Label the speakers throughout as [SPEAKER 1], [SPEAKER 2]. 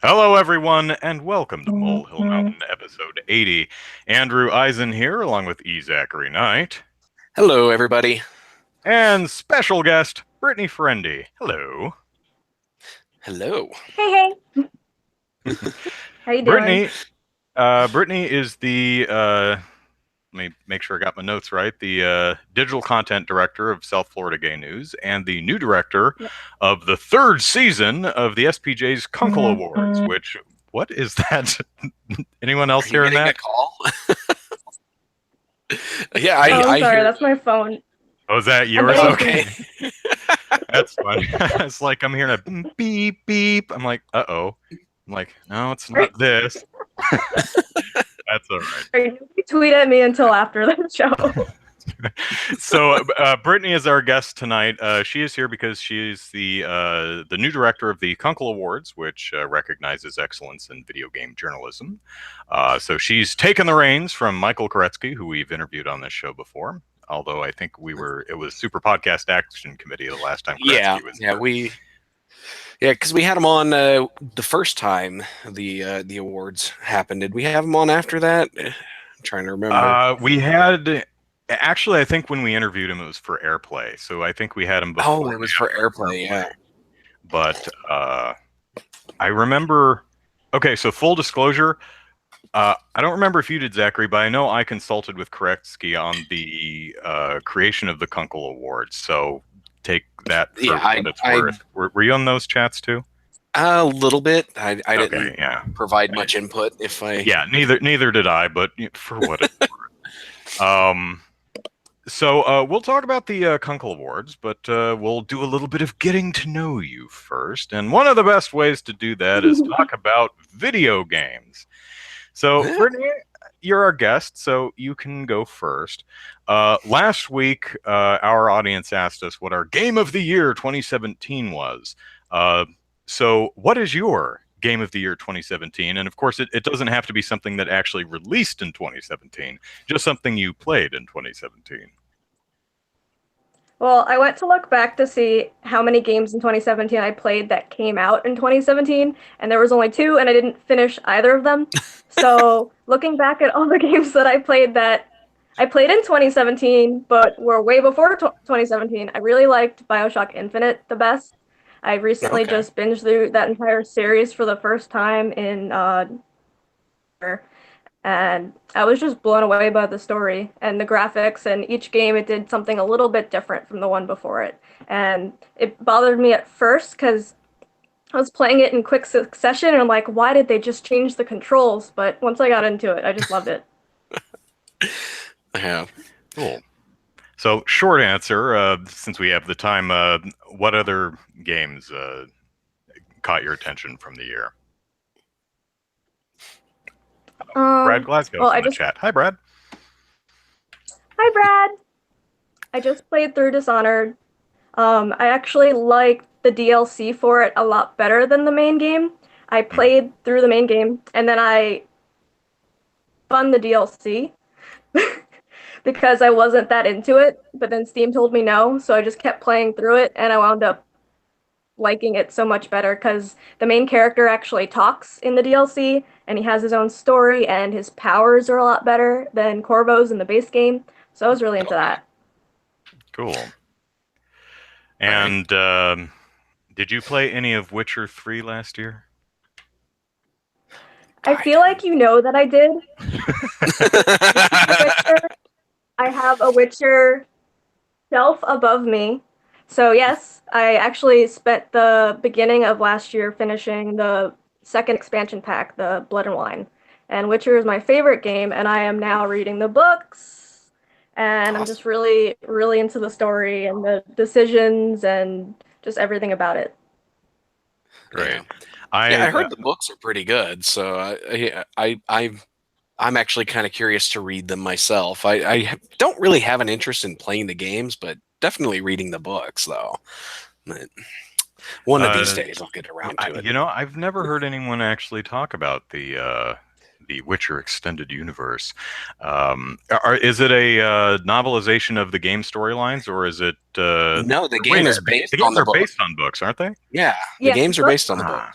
[SPEAKER 1] Hello, everyone, and welcome to Molehill Mountain, episode 80. Andrew Eisen here, along with E. Zachary Knight.
[SPEAKER 2] Hello, everybody.
[SPEAKER 1] And special guest, Brittany Ferrendi. Hello.
[SPEAKER 2] Hello.
[SPEAKER 3] Hey. How you doing?
[SPEAKER 1] Brittany is the, let me make sure I got my notes right, the digital content director of South Florida Gay News and the new director of the third season of the SPJ's Kunkel Awards, which, what is that? Anyone else hearing that?
[SPEAKER 2] A call? Yeah,
[SPEAKER 3] I'm sorry,
[SPEAKER 2] hear...
[SPEAKER 3] that's my phone.
[SPEAKER 1] Oh, is that yours?
[SPEAKER 2] Okay.
[SPEAKER 1] That's funny. It's like I'm hearing a beep, beep. I'm like, uh-oh. I'm like, no, it's not this. That's all right.
[SPEAKER 3] You tweet at me until after the show.
[SPEAKER 1] So Brittany is our guest tonight. She is here because she is the new director of the Kunkel Awards, which recognizes excellence in video game journalism. So she's taken the reins from Michael Koretsky, who we've interviewed on this show before. Although I think it was Super Podcast Action Committee the last time Koretsky was here.
[SPEAKER 2] Because we had him on the first time the awards happened. Did we have him on after that? I'm trying to remember.
[SPEAKER 1] We had... Actually, I think when we interviewed him, it was for Airplay. So I think we had him before.
[SPEAKER 2] Oh, it was for Airplay, yeah.
[SPEAKER 1] But I remember... Okay, so full disclosure, I don't remember if you did, Zachary, but I know I consulted with Koretsky on the creation of the Kunkel Awards. So take that for what it's worth. Were you on those chats too?
[SPEAKER 2] A little bit. I didn't provide much input.
[SPEAKER 1] Neither did I, but for what it's worth. So we'll talk about the Kunkel Awards, but we'll do a little bit of getting to know you first. And one of the best ways to do that is talk about video games. So, Brittany, you're our guest, so you can go first. Last week, our audience asked us what our Game of the Year 2017 was. So what is your Game of the Year 2017? And of course, it doesn't have to be something that actually released in 2017, just something you played in 2017.
[SPEAKER 3] Well, I went to look back to see how many games in 2017 I played that came out in 2017, and there was only 2, and I didn't finish either of them. So looking back at all the games that I played in 2017, but were way before 2017, I really liked BioShock Infinite the best. I recently just binged through that entire series for the first time in and I was just blown away by the story and the graphics, and each game it did something a little bit different from the one before it. And it bothered me at first because I was playing it in quick succession and I'm like, why did they just change the controls? But once I got into it, I just loved it.
[SPEAKER 2] Yeah.
[SPEAKER 1] Cool. So, short answer, since we have the time, what other games caught your attention from the year? Brad Glasgow's in the chat. Hi, Brad.
[SPEAKER 3] Hi, Brad. I just played through Dishonored. I actually liked the DLC for it a lot better than the main game. I played through the main game, and then I spun the DLC because I wasn't that into it, but then Steam told me no, so I just kept playing through it, and I wound up liking it so much better because the main character actually talks in the DLC, and he has his own story, and his powers are a lot better than Corvo's in the base game, so I was really into that.
[SPEAKER 1] Cool. And did you play any of Witcher 3 last year?
[SPEAKER 3] I feel like you know that I did. I have a Witcher shelf above me. So yes, I actually spent the beginning of last year finishing the second expansion pack, the Blood and Wine. And Witcher is my favorite game, and I am now reading the books. And I'm just really, really into the story and the decisions and just everything about it.
[SPEAKER 1] Great.
[SPEAKER 2] I heard the books are pretty good, so I'm actually kind of curious to read them myself. I don't really have an interest in playing the games, but definitely reading the books, though. But one of these days, I'll get around to it.
[SPEAKER 1] You know, I've never heard anyone actually talk about the Witcher extended universe. Is it a novelization of the game storylines, or is it?
[SPEAKER 2] No, the game is based on the book.
[SPEAKER 1] Based on books, aren't they?
[SPEAKER 2] Yeah, the games are based on the book.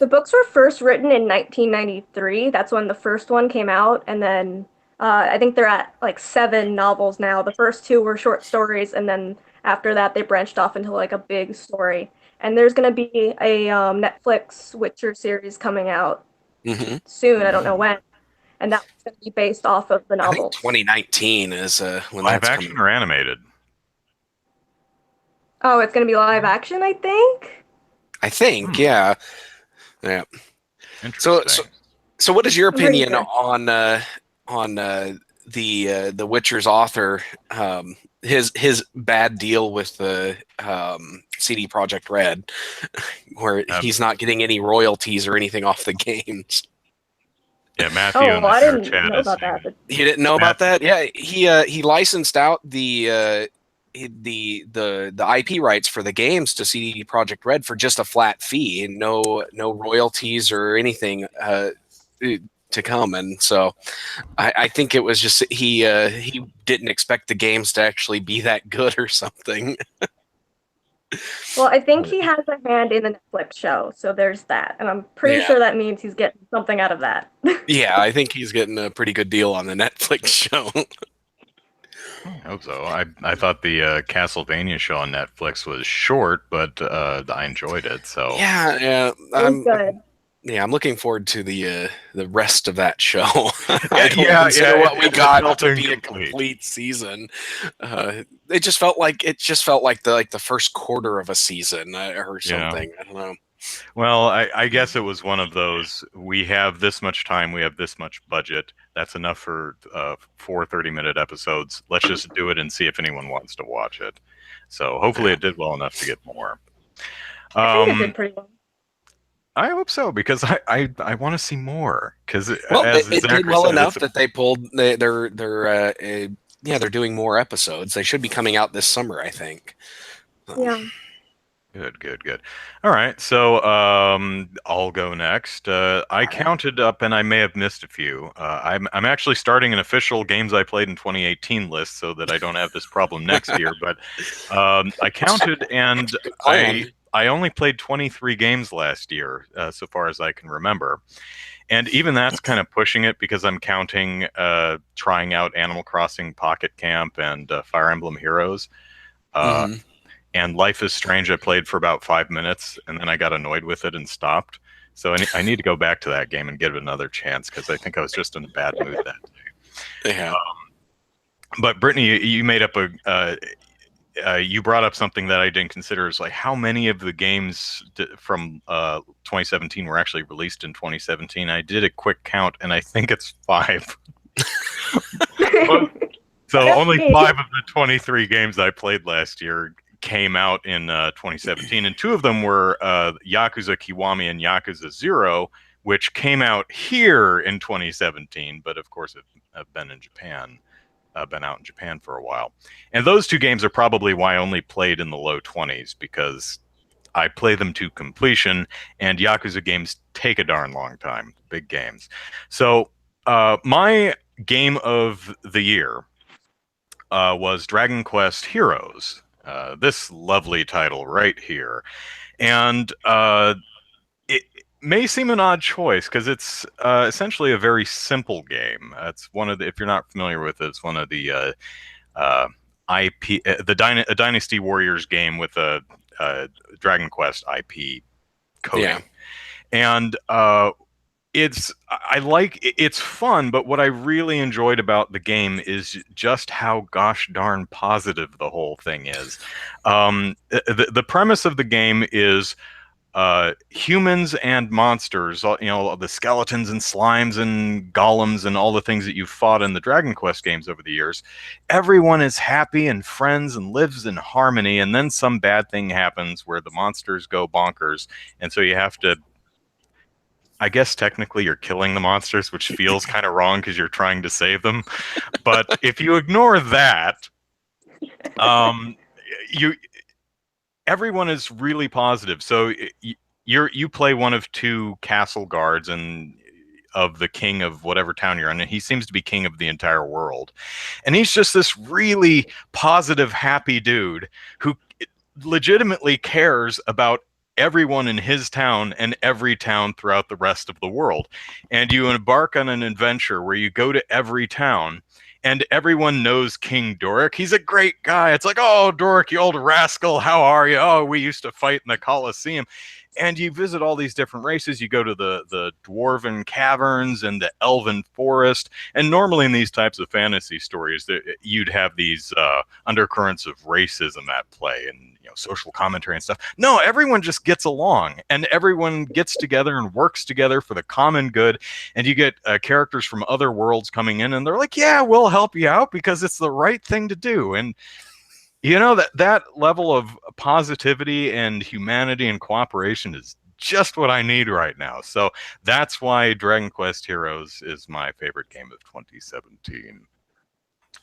[SPEAKER 3] The books were first written in 1993. That's when the first one came out, and then I think they're at like 7 novels now. The first 2 were short stories, and then after that, they branched off into like a big story. And there's gonna be a Netflix Witcher series coming out
[SPEAKER 2] Hmm.
[SPEAKER 3] soon. I don't know when, and that's gonna be based off of the
[SPEAKER 2] I think
[SPEAKER 3] novels.
[SPEAKER 2] 2019 is when
[SPEAKER 1] Live
[SPEAKER 2] that's
[SPEAKER 1] action
[SPEAKER 2] coming.
[SPEAKER 1] or animated?
[SPEAKER 3] Oh, it's gonna be live action, I think.
[SPEAKER 2] I think, yeah. So,
[SPEAKER 1] Interesting.
[SPEAKER 2] so what is your
[SPEAKER 3] I'm pretty
[SPEAKER 2] opinion
[SPEAKER 3] sure.
[SPEAKER 2] on the Witcher's author, his bad deal with the CD Projekt Red, where he's not getting any royalties or anything off the games?
[SPEAKER 1] Yeah, Matthew
[SPEAKER 3] Oh,
[SPEAKER 1] in
[SPEAKER 3] well, I
[SPEAKER 1] our
[SPEAKER 3] didn't
[SPEAKER 1] chat
[SPEAKER 3] know
[SPEAKER 1] is
[SPEAKER 3] about
[SPEAKER 1] saying
[SPEAKER 3] that. But
[SPEAKER 2] You didn't know about
[SPEAKER 1] Matt,
[SPEAKER 2] that? Yeah, he licensed out the IP rights for the games to CD Projekt Red for just a flat fee and no royalties or anything to come. And so I think it was just he didn't expect the games to actually be that good or something.
[SPEAKER 3] well, I think he has a hand in the Netflix show, so there's that, and I'm pretty
[SPEAKER 2] Yeah.
[SPEAKER 3] sure that means he's getting something out of that.
[SPEAKER 2] Yeah, I think he's getting a pretty good deal on the Netflix show.
[SPEAKER 1] I hope so. I thought the Castlevania show on Netflix was short, but I enjoyed it. So
[SPEAKER 2] Yeah,
[SPEAKER 3] It was good.
[SPEAKER 2] I'm looking forward to the rest of that show. I don't
[SPEAKER 1] yeah,
[SPEAKER 2] consider what we
[SPEAKER 1] it
[SPEAKER 2] got
[SPEAKER 1] felt
[SPEAKER 2] to be a
[SPEAKER 1] incomplete.
[SPEAKER 2] complete season. It just felt like the first quarter of a season or something. I don't know.
[SPEAKER 1] Well, I guess it was one of those. We have this much time. We have this much budget. That's enough for 4 30-minute episodes. Let's just do it and see if anyone wants to watch it. So hopefully
[SPEAKER 2] Yeah.
[SPEAKER 1] it did well enough to get more.
[SPEAKER 3] I think it did pretty well.
[SPEAKER 1] I hope so because I want to see more because
[SPEAKER 2] Well,
[SPEAKER 1] as
[SPEAKER 2] it did
[SPEAKER 1] Zachary
[SPEAKER 2] well
[SPEAKER 1] said,
[SPEAKER 2] enough
[SPEAKER 1] it's
[SPEAKER 2] that they pulled. They're doing more episodes. They should be coming out this summer, I think.
[SPEAKER 3] Yeah.
[SPEAKER 1] good. All right, so I'll go next. I counted up, and I may have missed a few. I'm actually starting an official games I played in 2018 list so that I don't have this problem next year. But I counted, and
[SPEAKER 2] Good plan.
[SPEAKER 1] I only played 23 games last year, so far as I can remember. And even that's kind of pushing it because I'm counting trying out Animal Crossing Pocket Camp and Fire Emblem Heroes.
[SPEAKER 2] Mhm.
[SPEAKER 1] And Life is Strange, I played for about 5 minutes, and then I got annoyed with it and stopped. So I need to go back to that game and give it another chance because I think I was just in a bad mood that day.
[SPEAKER 2] Yeah.
[SPEAKER 1] But Brittany, you made up you brought up something that I didn't consider is like how many of the games from 2017 were actually released in 2017. I did a quick count, and I think it's 5. So only 5 of the 23 games I played last year came out in 2017, and 2 of them were Yakuza Kiwami and Yakuza 0, which came out here in 2017, but of course have been in Japan, been out in Japan for a while. And those 2 games are probably why I only played in the low 20s, because I play them to completion, and Yakuza games take a darn long time, big games. So my game of the year was Dragon Quest Heroes. This lovely title right here. And it may seem an odd choice because it's essentially a very simple game. It's one of the, if you're not familiar with it, it's one of the IP, a Dynasty Warriors game with a Dragon Quest IP coding.
[SPEAKER 2] Yeah.
[SPEAKER 1] And it's fun, but what I really enjoyed about the game is just how gosh darn positive the whole thing is. The premise of the game is humans and monsters, the skeletons and slimes and golems and all the things that you've fought in the Dragon Quest games over the years. Everyone is happy and friends and lives in harmony, and then some bad thing happens where the monsters go bonkers, and so you have to, I guess technically you're killing the monsters, which feels kind of wrong because you're trying to save them. But if you ignore that, everyone is really positive. So you play one of 2 castle guards and of the king of whatever town you're in, and he seems to be king of the entire world. And he's just this really positive, happy dude who legitimately cares about everyone in his town and every town throughout the rest of the world. And you embark on an adventure where you go to every town and everyone knows King Doric. He's a great guy. It's like, oh, Doric, you old rascal, how are you? Oh, we used to fight in the Colosseum. And you visit all these different races. You go to the dwarven caverns and the elven forest. And normally in these types of fantasy stories, you'd have these undercurrents of racism at play and social commentary and stuff. No, everyone just gets along, and everyone gets together and works together for the common good. And you get characters from other worlds coming in, and they're like, "Yeah, we'll help you out because it's the right thing to do." And that level of positivity and humanity and cooperation is just what I need right now. So that's why Dragon Quest Heroes is my favorite game of 2017.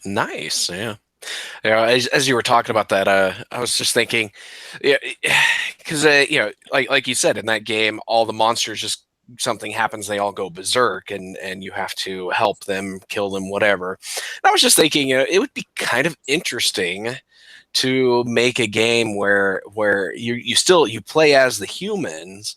[SPEAKER 2] Nice, yeah. As you were talking about that, I was just thinking, yeah, because like you said, in that game, all the monsters just something happens, they all go berserk, and you have to help them, kill them, whatever. And I was just thinking, it would be kind of interesting to make a game where you play as the humans,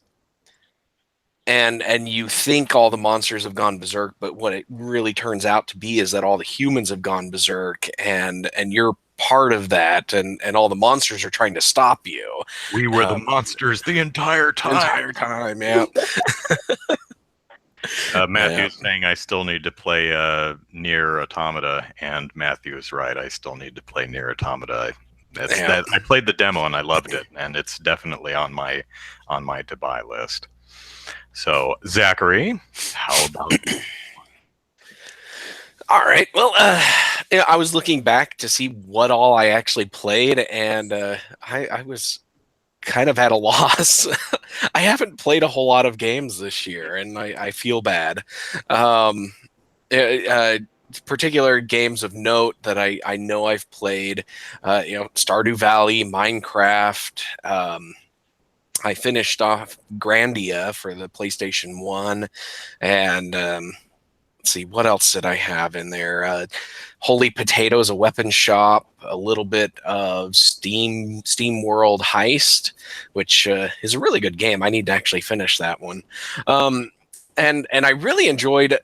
[SPEAKER 2] and you think all the monsters have gone berserk, but what it really turns out to be is that all the humans have gone berserk, and you're part of that, and all the monsters are trying to stop you.
[SPEAKER 1] We were the monsters the entire time.
[SPEAKER 2] Yeah.
[SPEAKER 1] Matthew's saying I still need to play Nier Automata, and Matthew is right. I still need to play Nier Automata. I played the demo and I loved it, and it's definitely on my to buy list. So, Zachary, how about you?
[SPEAKER 2] All right. Well, I was looking back to see what all I actually played, and I was kind of at a loss. I haven't played a whole lot of games this year, and I feel bad. Particular games of note that I know I've played, Stardew Valley, Minecraft. I finished off Grandia for the PlayStation 1, and let's see, what else did I have in there? Holy Potatoes, a weapon shop, a little bit of Steam World Heist, which is a really good game. I need to actually finish that one. And I really enjoyed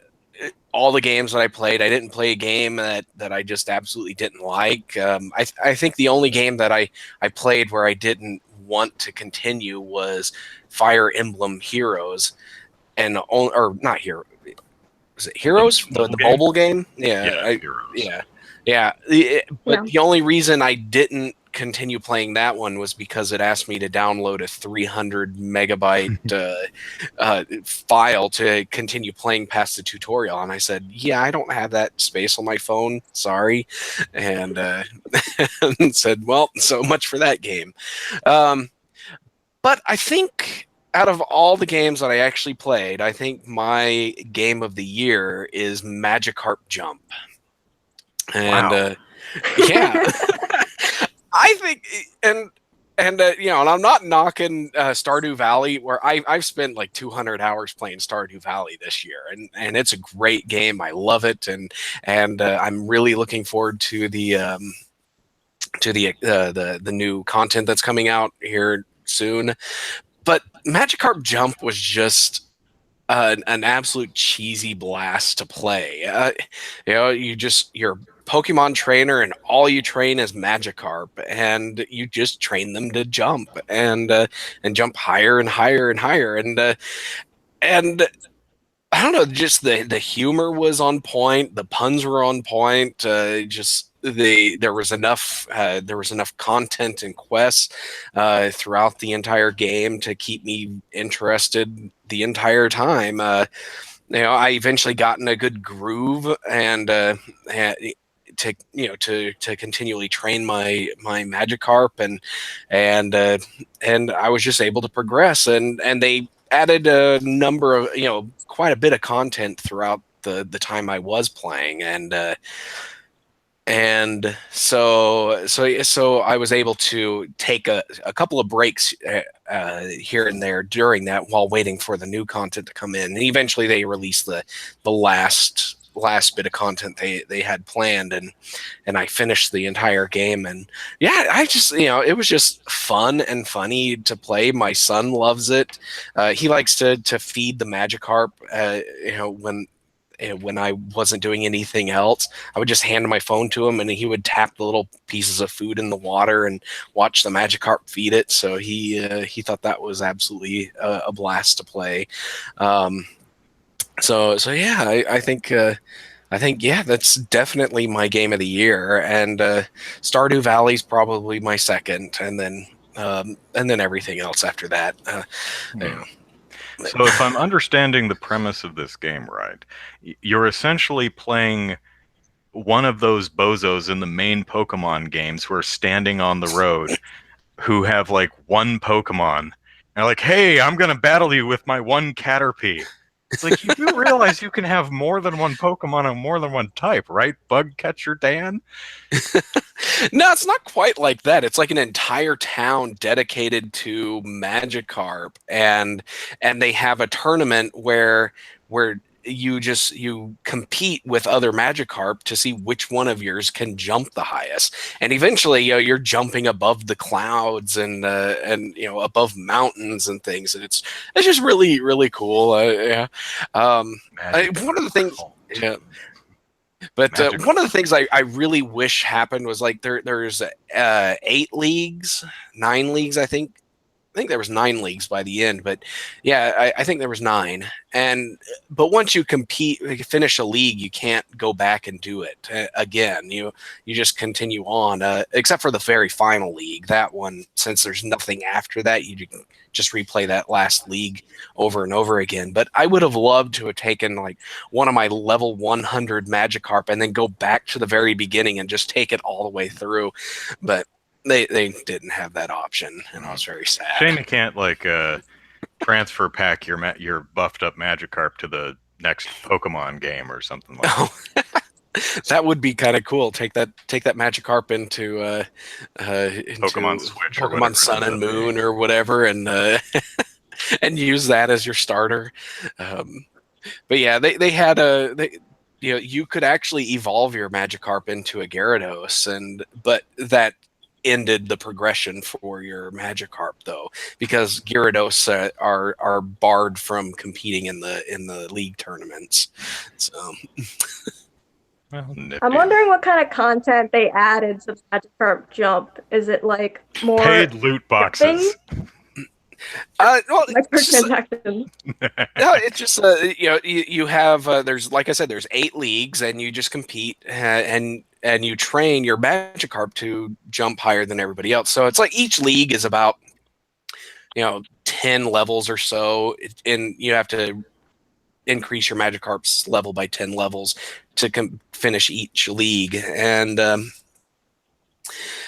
[SPEAKER 2] all the games that I played. I didn't play a game that I just absolutely didn't like. I think the only game that I played where I didn't want to continue was Fire Emblem Heroes, or not Hero. Was it Heroes? The mobile game? Yeah. Yeah. But the only reason I didn't continue playing that one was because it asked me to download a 300 megabyte file to continue playing past the tutorial, and I said, yeah, I don't have that space on my phone, sorry. And said, well, so much for that game. But I think out of all the games that I actually played, I think my game of the year is Magikarp Jump. And
[SPEAKER 1] wow.
[SPEAKER 2] Yeah, I think, and I'm not knocking Stardew Valley, where I've spent like 200 hours playing Stardew Valley this year, and it's a great game. I love it, and I'm really looking forward to the new content that's coming out here soon. But Magikarp Jump was just an absolute cheesy blast to play. You're a Pokemon trainer, and all you train is Magikarp, and you just train them to jump and jump higher and higher and higher, and I don't know, just the humor was on point, the puns were on point, there was enough content and quests throughout the entire game to keep me interested the entire time. I eventually got in a good groove, and to continually train my Magikarp, and I was just able to progress, and they added a number of quite a bit of content throughout the time I was playing, and so I was able to take a couple of breaks here and there during that while waiting for the new content to come in. And eventually they released the last last bit of content they had planned, and I finished the entire game. And yeah, I just, it was just fun and funny to play. My son loves it. He likes to feed the Magikarp. When I wasn't doing anything else, I would just hand my phone to him, and he would tap the little pieces of food in the water and watch the Magikarp feed it. So he thought that was absolutely a blast to play. So yeah, I think yeah, that's definitely my game of the year, and Stardew Valley's probably my second, and then everything else after that.
[SPEAKER 1] So if I'm understanding the premise of this game right, you're essentially playing one of those bozos in the main Pokemon games who are standing on the road, who have like one Pokemon. And they're like, hey, I'm going to battle you with my one Caterpie. It's like, you do realize you can have more than one Pokemon and more than one type, right, Bug Catcher Dan?
[SPEAKER 2] No, it's not quite like that. It's like an entire town dedicated to Magikarp, and they have a tournament where you compete with other Magikarp to see which one of yours can jump the highest. And eventually, you're jumping above the clouds and above mountains and things, and it's just really, really cool. Yeah. One of the things. Yeah. But one of the things I really wish happened was like there's 8 leagues, 9 leagues, I think. I think there was 9 leagues by the end, but yeah, I think there was 9. But once you finish a league, you can't go back and do it again. You just continue on, except for the very final league. That one, since there's nothing after that, you just replay that last league over and over again. But I would have loved to have taken like one of my level 100 Magikarp and then go back to the very beginning and just take it all the way through. But they didn't have that option, and I was very sad.
[SPEAKER 1] Shame you can't like transfer pack your buffed up Magikarp to the next Pokemon game or something like that.
[SPEAKER 2] That would be kind of cool. Take that Magikarp into
[SPEAKER 1] Pokemon Switch, or
[SPEAKER 2] Pokemon Sun and Moon or whatever, and and use that as your starter. But yeah, they had you could actually evolve your Magikarp into a Gyarados, but that ended the progression for your Magikarp, though, because Gyarados are barred from competing in the league tournaments. So
[SPEAKER 1] well,
[SPEAKER 3] I'm wondering what kind of content they added to the Magikarp jump. Is it like more
[SPEAKER 1] paid loot boxes?
[SPEAKER 2] Well,
[SPEAKER 3] microtransactions.
[SPEAKER 2] No, it's just you have there's, like I said, there's 8 leagues, and you just compete and you train your Magikarp to jump higher than everybody else. So it's like each league is about 10 levels or so, and you have to increase your Magikarp's level by 10 levels to finish each league. And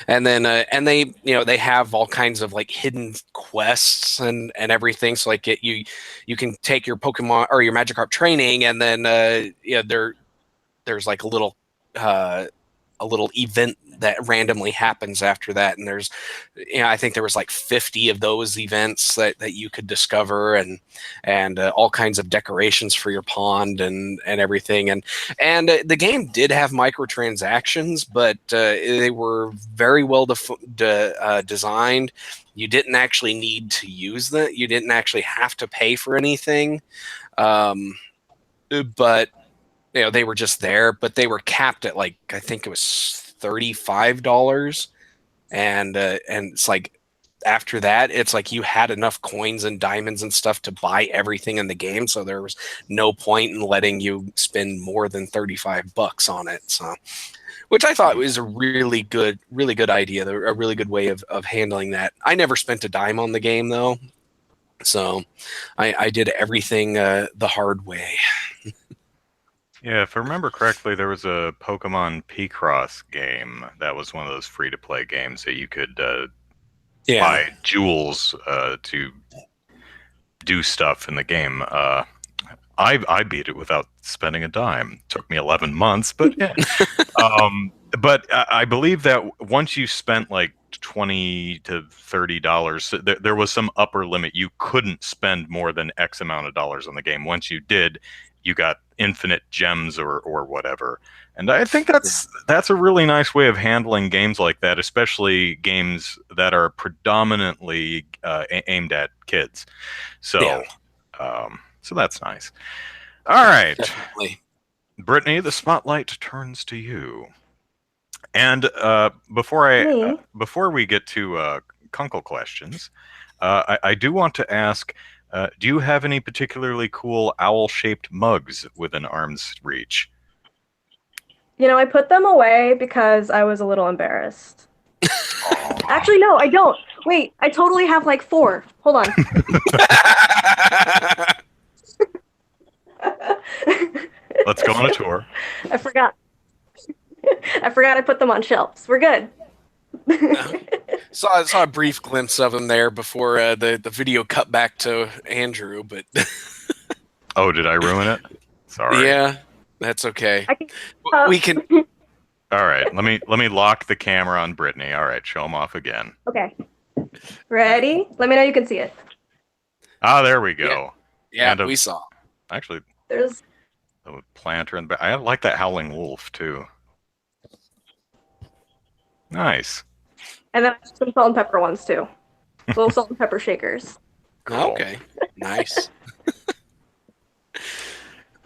[SPEAKER 2] then they have all kinds of like hidden quests and everything. So like you can take your Pokemon or your Magikarp training, and then there's like a little event that randomly happens after that, and there's I think there was like 50 of those events that you could discover, and all kinds of decorations for your pond and everything, and the game did have microtransactions, but they were very well designed. You didn't actually need to use them. You didn't actually have to pay for anything, but they were just there, but they were capped at like, I think it was $35. And it's like, after that, it's like you had enough coins and diamonds and stuff to buy everything in the game. So there was no point in letting you spend more than $35 on it. So, which I thought was a really good idea. A really good way of handling that. I never spent a dime on the game though. So I did everything the hard way.
[SPEAKER 1] Yeah, if I remember correctly, there was a Pokemon P-Cross game that was one of those free-to-play games that you could buy jewels to do stuff in the game. I beat it without spending a dime. It took me 11 months, but yeah. But I believe that once you spent like $20 to $30, there was some upper limit. You couldn't spend more than X amount of dollars on the game. Once you did, you got infinite gems or whatever. And I think that's a really nice way of handling games like that, especially games that are predominantly aimed at kids. So, so that's nice. All right,
[SPEAKER 2] Definitely.
[SPEAKER 1] Brittany, the spotlight turns to you. And
[SPEAKER 3] Me?
[SPEAKER 1] before we get to Kunkel questions, I do want to ask: do you have any particularly cool owl-shaped mugs within arm's reach?
[SPEAKER 3] You know, I put them away because I was a little embarrassed. Actually, no, I don't. Wait, I totally have like 4. Hold on.
[SPEAKER 1] Let's go on a tour.
[SPEAKER 3] I forgot. I forgot I put them on shelves. We're good.
[SPEAKER 2] I saw a brief glimpse of him there before the video cut back to Andrew, but
[SPEAKER 1] Oh, did I ruin it? Sorry.
[SPEAKER 2] yeah, that's okay. We can.
[SPEAKER 1] All right, let me lock the camera on Brittany. All right, show him off again.
[SPEAKER 3] Okay. Ready? Let me know you can see it.
[SPEAKER 1] Ah, there we go.
[SPEAKER 2] Yeah, we saw.
[SPEAKER 1] Actually,
[SPEAKER 3] There's
[SPEAKER 1] the planter in the back. I like that howling wolf too. Nice.
[SPEAKER 3] and then some salt and pepper ones too. Little salt and pepper shakers.
[SPEAKER 1] Cool.
[SPEAKER 2] Okay, nice.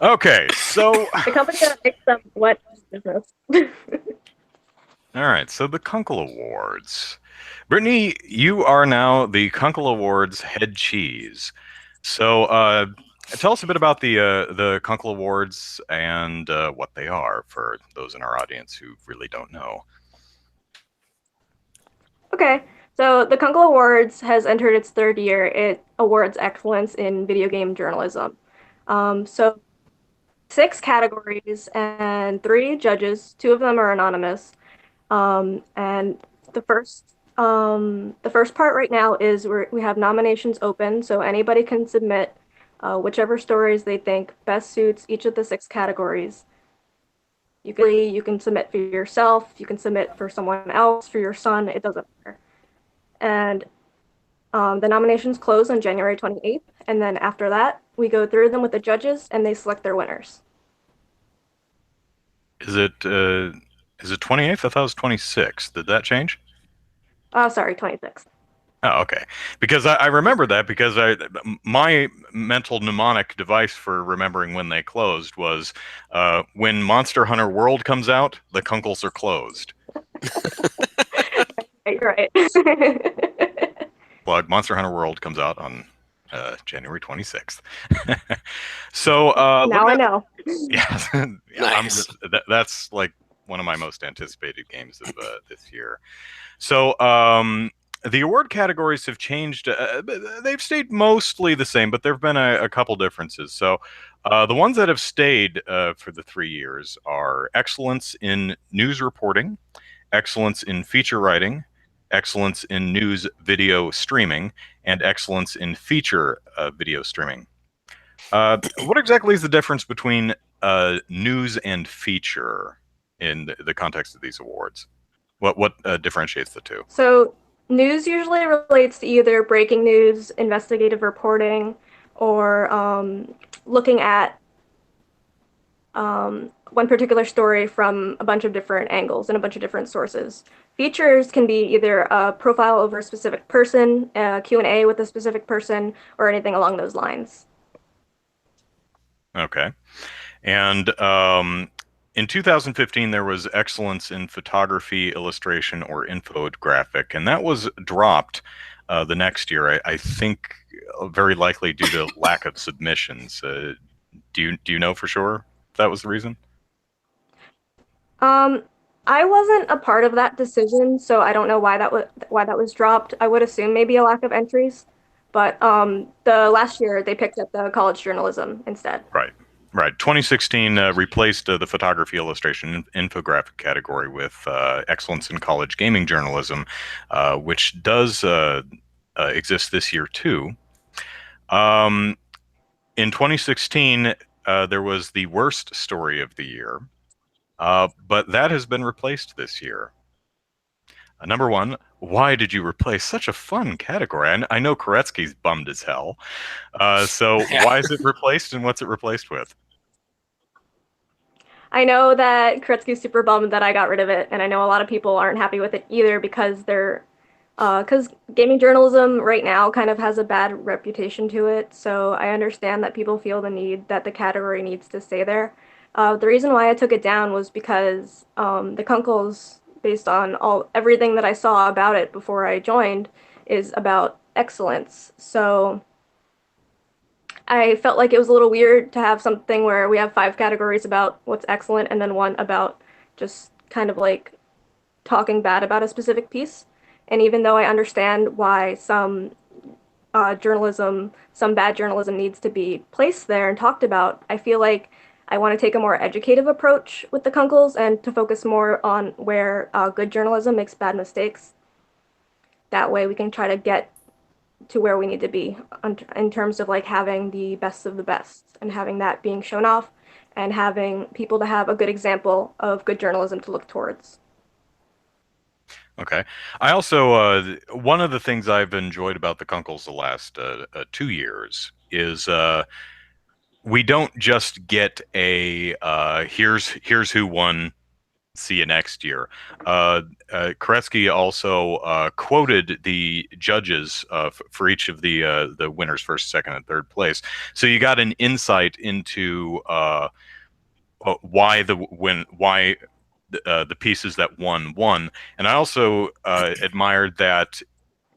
[SPEAKER 1] Okay, so
[SPEAKER 3] The company that makes them wet business.
[SPEAKER 1] all right, so the Kunkel Awards. Brittany, you are now the Kunkel Awards head cheese. So tell us a bit about the Kunkel Awards and what they are for those in our audience who really don't know.
[SPEAKER 3] Okay, so the Kunkel Awards has entered its 3rd year. It awards excellence in video game journalism. So 6 categories and 3 judges. 2 of them are anonymous. And the first part right now is we have nominations open, so anybody can submit whichever stories they think best suits each of the 6 categories. You can submit for yourself, you can submit for someone else, for your son, it doesn't matter. And the nominations close on January 28th, and then after that, we go through them with the judges, and they select their winners.
[SPEAKER 1] Is it 28th? I thought it was 26th. Did that change?
[SPEAKER 3] Sorry, 26th.
[SPEAKER 1] Oh, okay. Because I remember that because my mental mnemonic device for remembering when they closed was when Monster Hunter World comes out, the Kunkels are closed.
[SPEAKER 3] You're right.
[SPEAKER 1] Plug, Monster Hunter World comes out on January 26th. So
[SPEAKER 3] now I know.
[SPEAKER 1] Yeah,
[SPEAKER 2] Nice.
[SPEAKER 1] that's like one of my most anticipated games of this year. So the award categories have changed. They've stayed mostly the same, but there have been a couple differences. So the ones that have stayed for the 3 years are excellence in news reporting, excellence in feature writing, excellence in news video streaming, and excellence in feature video streaming. What exactly is the difference between news and feature in the context of these awards? What differentiates the two?
[SPEAKER 3] So news usually relates to either breaking news, investigative reporting, or looking at one particular story from a bunch of different angles and a bunch of different sources. Features can be either a profile over a specific person, a Q&A with a specific person, or anything along those lines.
[SPEAKER 1] Okay. And in 2015, there was excellence in photography, illustration, or infographic, and that was dropped the next year. I think very likely due to lack of submissions. Do you know for sure if that was the reason?
[SPEAKER 3] I wasn't a part of that decision, so I don't know why that was dropped. I would assume maybe a lack of entries, but the last year they picked up the college journalism instead.
[SPEAKER 1] Right. 2016 replaced the photography, illustration, infographic category with excellence in college gaming journalism, which does exist this year too. In 2016, there was the worst story of the year, but that has been replaced this year. Number 1, why did you replace such a fun category? I know Koretsky's bummed as hell. So why is it replaced, and what's it replaced with?
[SPEAKER 3] I know that Kretzky's super bummed that I got rid of it, and I know a lot of people aren't happy with it either because gaming journalism right now kind of has a bad reputation to it. So I understand that people feel the need that the category needs to stay there. The reason why I took it down was because the Kunkels, based on everything that I saw about it before I joined, is about excellence. So I felt like it was a little weird to have something where we have 5 categories about what's excellent and then one about just kind of like talking bad about a specific piece. And even though I understand why some bad journalism needs to be placed there and talked about, I feel like I want to take a more educative approach with the Kunkels and to focus more on where good journalism makes bad mistakes. That way we can try to get to where we need to be in terms of like having the best of the best and having that being shown off and having people to have a good example of good journalism to look towards.
[SPEAKER 1] Okay. I also one of the things I've enjoyed about the Kunkels the last 2 years is we don't just get a here's who won. See you next year. Koretsky also quoted the judges for each of the winners, first, second, and third place. So you got an insight into why the pieces that won. And I also admired that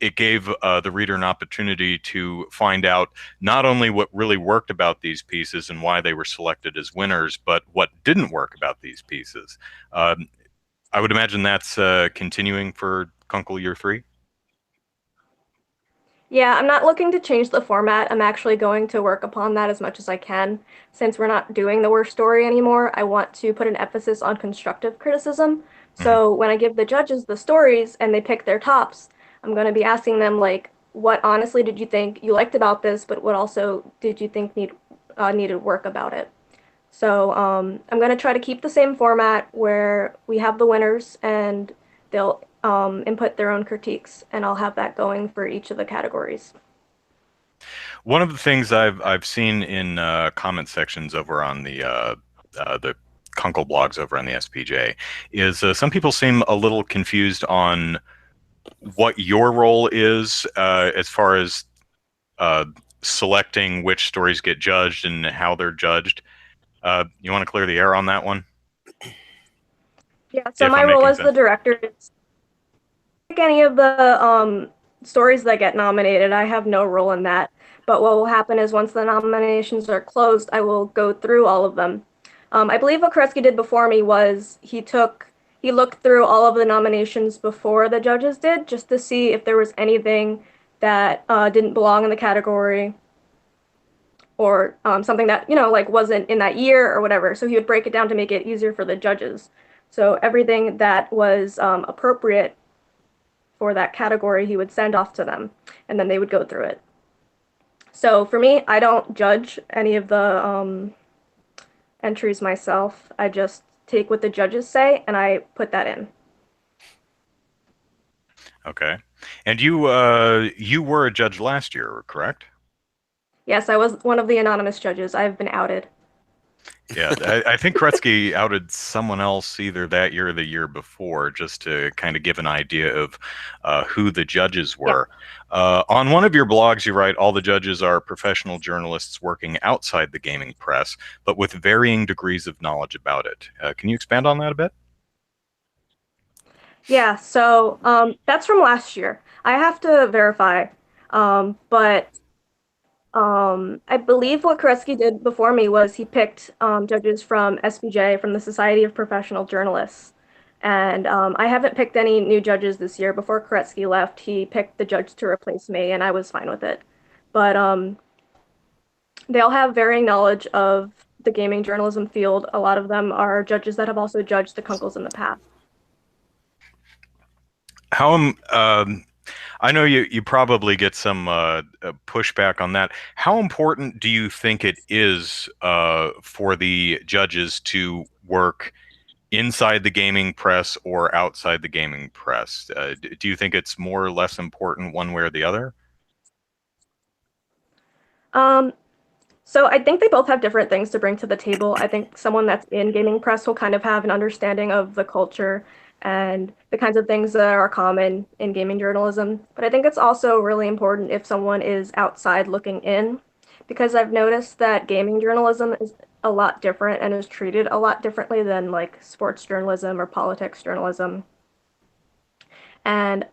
[SPEAKER 1] it gave the reader an opportunity to find out not only what really worked about these pieces and why they were selected as winners, but what didn't work about these pieces. I would imagine that's continuing for Kunkel Year 3.
[SPEAKER 3] Yeah, I'm not looking to change the format. I'm actually going to work upon that as much as I can. Since we're not doing the worst story anymore, I want to put an emphasis on constructive criticism.
[SPEAKER 1] Mhm.
[SPEAKER 3] So when I give the judges the stories and they pick their tops, I'm going to be asking them like, what honestly did you think you liked about this, but what also did you think needed work about it? So I'm going to try to keep the same format where we have the winners and they'll input their own critiques, and I'll have that going for each of the categories.
[SPEAKER 1] One of the things I've seen in comment sections over on the Kunkel blogs over on the SPJ is some people seem a little confused on what your role is as far as uh, selecting which stories get judged and how they're judged. You want to clear the air on that one?
[SPEAKER 3] Yeah, so
[SPEAKER 1] If
[SPEAKER 3] my
[SPEAKER 1] I'm
[SPEAKER 3] role
[SPEAKER 1] making
[SPEAKER 3] as the
[SPEAKER 1] sense.
[SPEAKER 3] director is like any of the stories that get nominated, I have no role in that. But what will happen is once the nominations are closed, I will go through all of them. I believe what Koretsky did before me was he looked through all of the nominations before the judges did, just to see if there was anything that didn't belong in the category or something that like wasn't in that year or whatever. So he would break it down to make it easier for the judges. So everything that was appropriate for that category, he would send off to them, and then they would go through it. So for me, I don't judge any of the entries myself. I just take what the judges say and I put that in.
[SPEAKER 1] Okay. And you were a judge last year, correct?
[SPEAKER 3] Yes, I was one of the anonymous judges. I've been outed.
[SPEAKER 1] Yeah, I think Koretsky outed someone else either that year or the year before, just to kind of give an idea of who the judges
[SPEAKER 3] Yeah.
[SPEAKER 1] were. On one of your blogs, you write, all the judges are professional journalists working outside the gaming press, but with varying degrees of knowledge about it. Can you expand on that a bit?
[SPEAKER 3] Yeah, so that's from last year. I have to verify, but I believe what Koretsky did before me was he picked judges from SPJ, from the Society of Professional Journalists. And I haven't picked any new judges this year. Before Koretsky left, he picked the judge to replace me, and I was fine with it. But they all have varying knowledge of the gaming journalism field. A lot of them are judges that have also judged the Kunkels in the past.
[SPEAKER 1] How I know you probably get some pushback on that. How important do you think it is for the judges to work inside the gaming press or outside the gaming press? Do you think it's more or less important one way or the other?
[SPEAKER 3] Um, So I think they both have different things to bring to the table. I think someone that's in gaming press will kind of have an understanding of the culture and the kinds of things that are common in gaming journalism. But I think it's also really important if someone is outside looking in, because I've noticed that gaming journalism is a lot different and is treated a lot differently than like sports journalism or politics journalism. And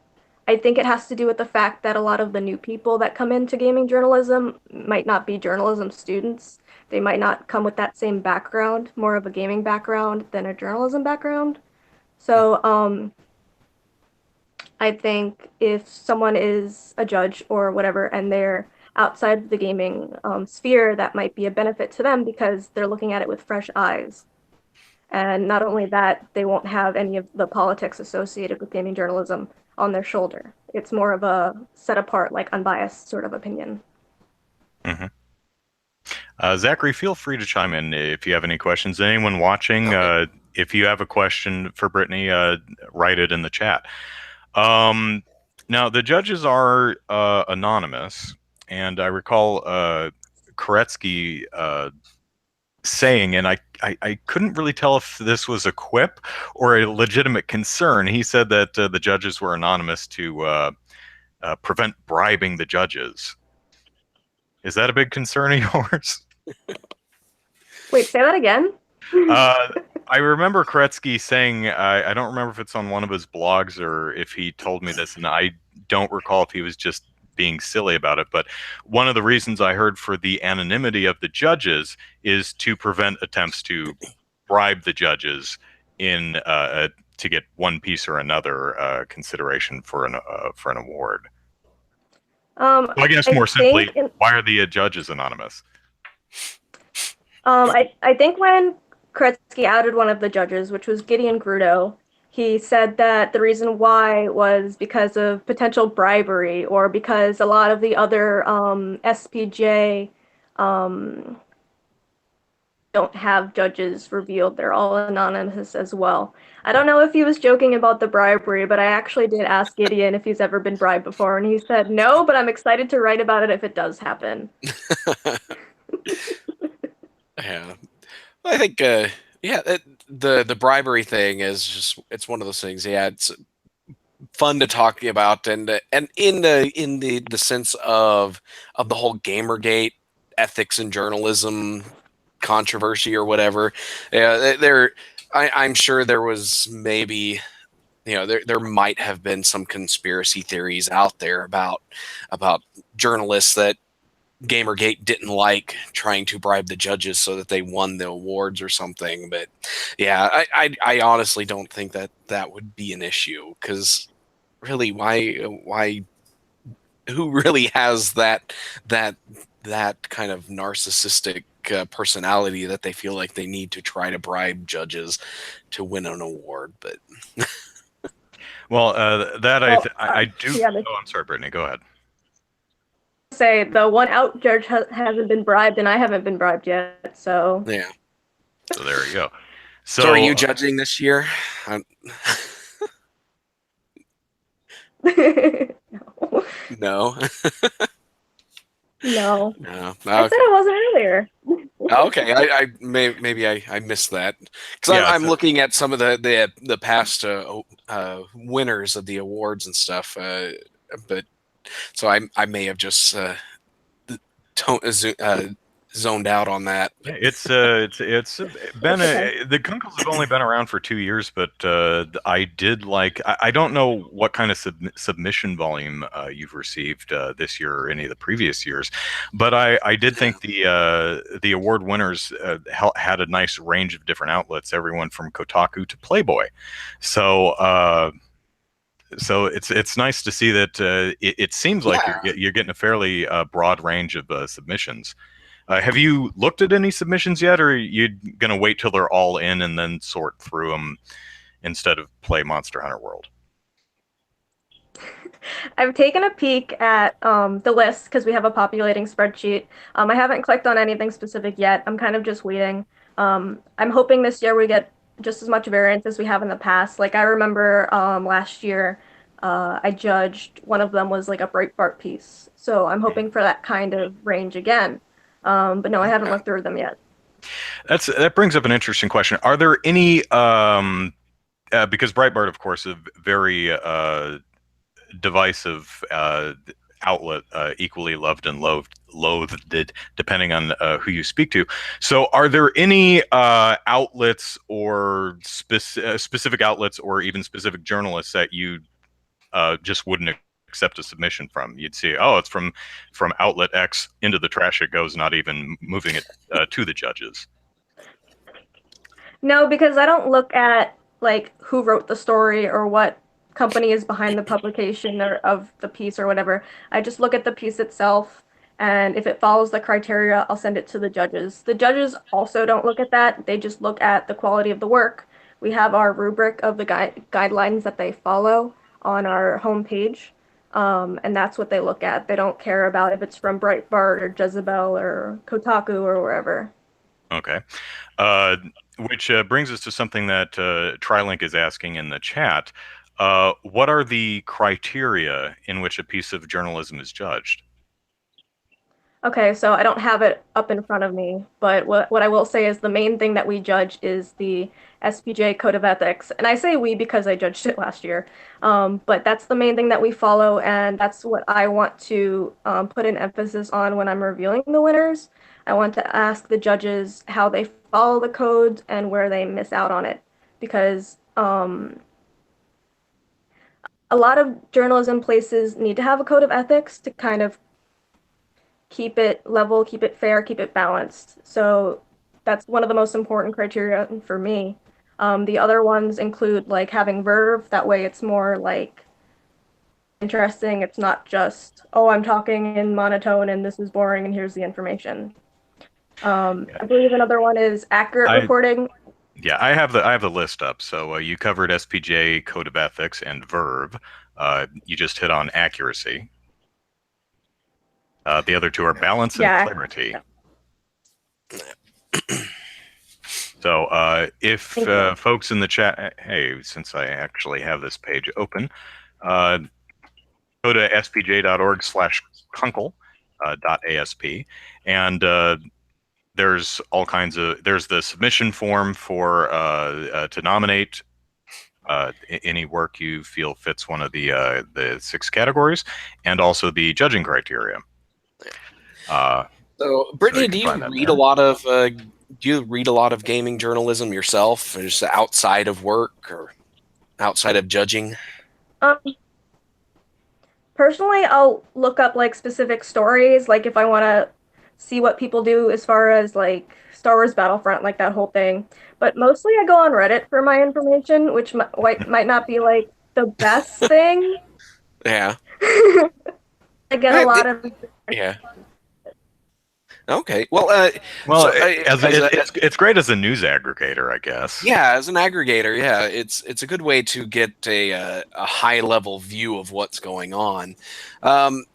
[SPEAKER 3] I think it has to do with the fact that a lot of the new people that come into gaming journalism might not be journalism students. They might not come with that same background, more of a gaming background than a journalism background. So I think if someone is a judge or whatever and they're outside the gaming sphere, that might be a benefit to them because they're looking at it with fresh eyes. And not only that, they won't have any of the politics associated with gaming journalism on their shoulder. It's more of a set apart, like unbiased sort of opinion.
[SPEAKER 1] Mm-hmm. Zachary, feel free to chime in if you have any questions. Anyone watching, if you have a question for Brittany, write it in the chat. Now, the judges are anonymous, and I recall Koretsky saying, and I couldn't really tell if this was a quip or a legitimate concern. He said that the judges were anonymous to prevent bribing the judges. Is that a big concern of yours?
[SPEAKER 3] Wait, say that again?
[SPEAKER 1] I remember Koretsky saying, I don't remember if it's on one of his blogs or if he told me this, and I don't recall if he was just being silly about it, but one of the reasons I heard for the anonymity of the judges is to prevent attempts to bribe the judges in to get one piece or another consideration for an award. Well, I guess more simply, why are the judges anonymous?
[SPEAKER 3] I think when Koretsky outed one of the judges, which was Gideon Grudo, he said that the reason why was because of potential bribery or because a lot of the other SPJ don't have judges revealed. They're all anonymous as well. I don't know if he was joking about the bribery, but I actually did ask Gideon if he's ever been bribed before, and he said no, but I'm excited to write about it if it does happen.
[SPEAKER 2] Yeah. I think, the bribery thing is just, it's one of those things. Yeah, it's fun to talk about, and in the sense of the whole Gamergate ethics and journalism controversy or whatever. Yeah, I'm sure there was maybe, there might have been some conspiracy theories out there about journalists that Gamergate didn't like trying to bribe the judges so that they won the awards or something. But yeah, I honestly don't think that would be an issue, because really, why who really has that kind of narcissistic personality that they feel like they need to try to bribe judges to win an award? But
[SPEAKER 1] well, I do.
[SPEAKER 3] Yeah,
[SPEAKER 1] oh, I'm sorry, Brittany. Go ahead.
[SPEAKER 3] Say the one out judge hasn't been bribed, and I haven't been bribed yet. So
[SPEAKER 2] yeah.
[SPEAKER 1] So there you go.
[SPEAKER 2] So are you judging this year?
[SPEAKER 3] No.
[SPEAKER 2] No.
[SPEAKER 3] No.
[SPEAKER 2] No. Okay.
[SPEAKER 3] I said I wasn't earlier.
[SPEAKER 2] Okay, I maybe I missed that, because I'm looking at some of the past winners of the awards and stuff, but so I may have just zoned out on that.
[SPEAKER 1] It's been the Kunkels have only been around for 2 years, but I did like I don't know what kind of submission volume you've received this year or any of the previous years, but I did think the award winners had a nice range of different outlets, everyone from Kotaku to Playboy, so it's nice to see that it seems like you're getting a fairly broad range of submissions. Have you looked at any submissions yet, or are you going to wait till they're all in and then sort through them instead of play Monster Hunter World?
[SPEAKER 3] I've taken a peek at the list because we have a populating spreadsheet. I haven't clicked on anything specific yet. I'm kind of just waiting. I'm hoping this year we get just as much variance as we have in the past. Like I remember last year, I judged one of them was like a Breitbart piece. So I'm hoping for that kind of range again. But no, I haven't looked through them yet.
[SPEAKER 1] That brings up an interesting question. Are there any because Breitbart, of course, is a very divisive outlet, equally loved and loathed, depending on who you speak to. So, are there any outlets or specific outlets or even specific journalists that you just wouldn't accept a submission from? You'd see, oh, it's from outlet X, into the trash it goes, not even moving it to the judges.
[SPEAKER 3] No, because I don't look at like who wrote the story or what company is behind the publication or of the piece or whatever. I just look at the piece itself, and if it follows the criteria, I'll send it to the judges. The judges also don't look at that. They just look at the quality of the work. We have our rubric of the guidelines that they follow on our homepage. And that's what they look at. They don't care about if it's from Breitbart or Jezebel or Kotaku or wherever.
[SPEAKER 1] Okay. Which brings us to something that TriLink is asking in the chat. What are the criteria in which a piece of journalism is judged?
[SPEAKER 3] Okay, so I don't have it up in front of me, but what I will say is the main thing that we judge is the SPJ Code of Ethics. And I say we because I judged it last year. But that's the main thing that we follow, and that's what I want to put an emphasis on when I'm reviewing the winners. I want to ask the judges how they follow the code and where they miss out on it. Because a lot of journalism places need to have a code of ethics to kind of keep it level, keep it fair, keep it balanced. So that's one of the most important criteria for me. The other ones include like having verve. That way it's more like interesting. It's not just, oh, I'm talking in monotone and this is boring and here's the information. I believe another one is accurate reporting.
[SPEAKER 1] Yeah, I have the list up. So you covered SPJ, Code of Ethics, and verve. You just hit on accuracy. The other two are balance and clarity. So if folks in the chat, hey, since I actually have this page open, go to spj.org/kunkel.asp, and there's all kinds of, there's the submission form for to nominate any work you feel fits one of the 6 categories, and also the judging criteria.
[SPEAKER 2] So, Brittany, do you read a lot of gaming journalism yourself, just outside of work or outside of judging?
[SPEAKER 3] Personally, I'll look up like specific stories, like if I want to see what people do as far as like Star Wars Battlefront, like that whole thing. But mostly I go on Reddit for my information, which might not be like the best thing.
[SPEAKER 2] Yeah.
[SPEAKER 3] I get a lot of
[SPEAKER 2] Okay. Well,
[SPEAKER 1] so it's great as a news aggregator, I guess.
[SPEAKER 2] Yeah, as an aggregator, yeah, it's a good way to get a high level view of what's going on.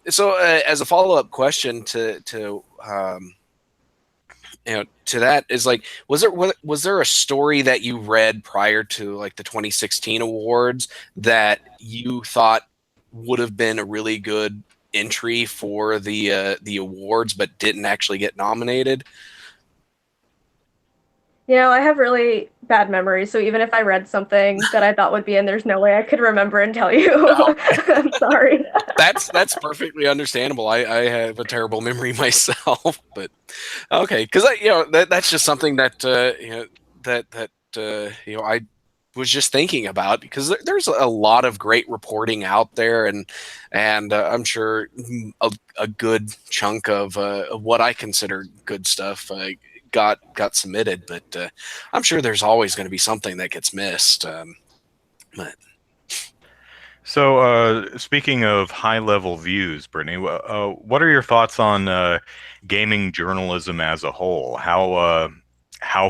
[SPEAKER 2] So, as a follow up question to that is like, was there a story that you read prior to like the 2016 awards that you thought would have been a really good entry for the awards but didn't actually get nominated?
[SPEAKER 3] You know, I have really bad memory, so even if I read something that I thought would be in, there's no way I could remember and tell you. No. I'm sorry.
[SPEAKER 2] That's perfectly understandable. I have a terrible memory myself, but okay, because that's just something that I was just thinking about, because there's a lot of great reporting out there, and I'm sure a good chunk of what I consider good stuff got submitted, but I'm sure there's always going to be something that gets missed. But
[SPEAKER 1] so, speaking of high-level views, Brittany, what are your thoughts on gaming journalism as a whole? How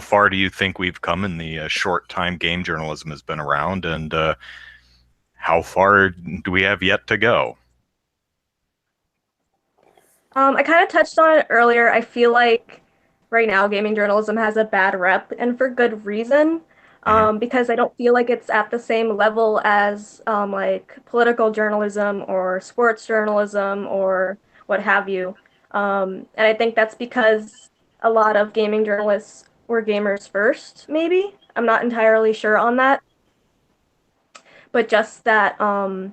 [SPEAKER 1] far do you think we've come in the short time game journalism has been around, and how far do we have yet to go?
[SPEAKER 3] I kind of touched on it earlier. I feel like right now gaming journalism has a bad rep, and for good reason. Because I don't feel like it's at the same level as like political journalism or sports journalism or what have you. And I think that's because a lot of gaming journalists were gamers first, maybe. I'm not entirely sure on that. But just that um,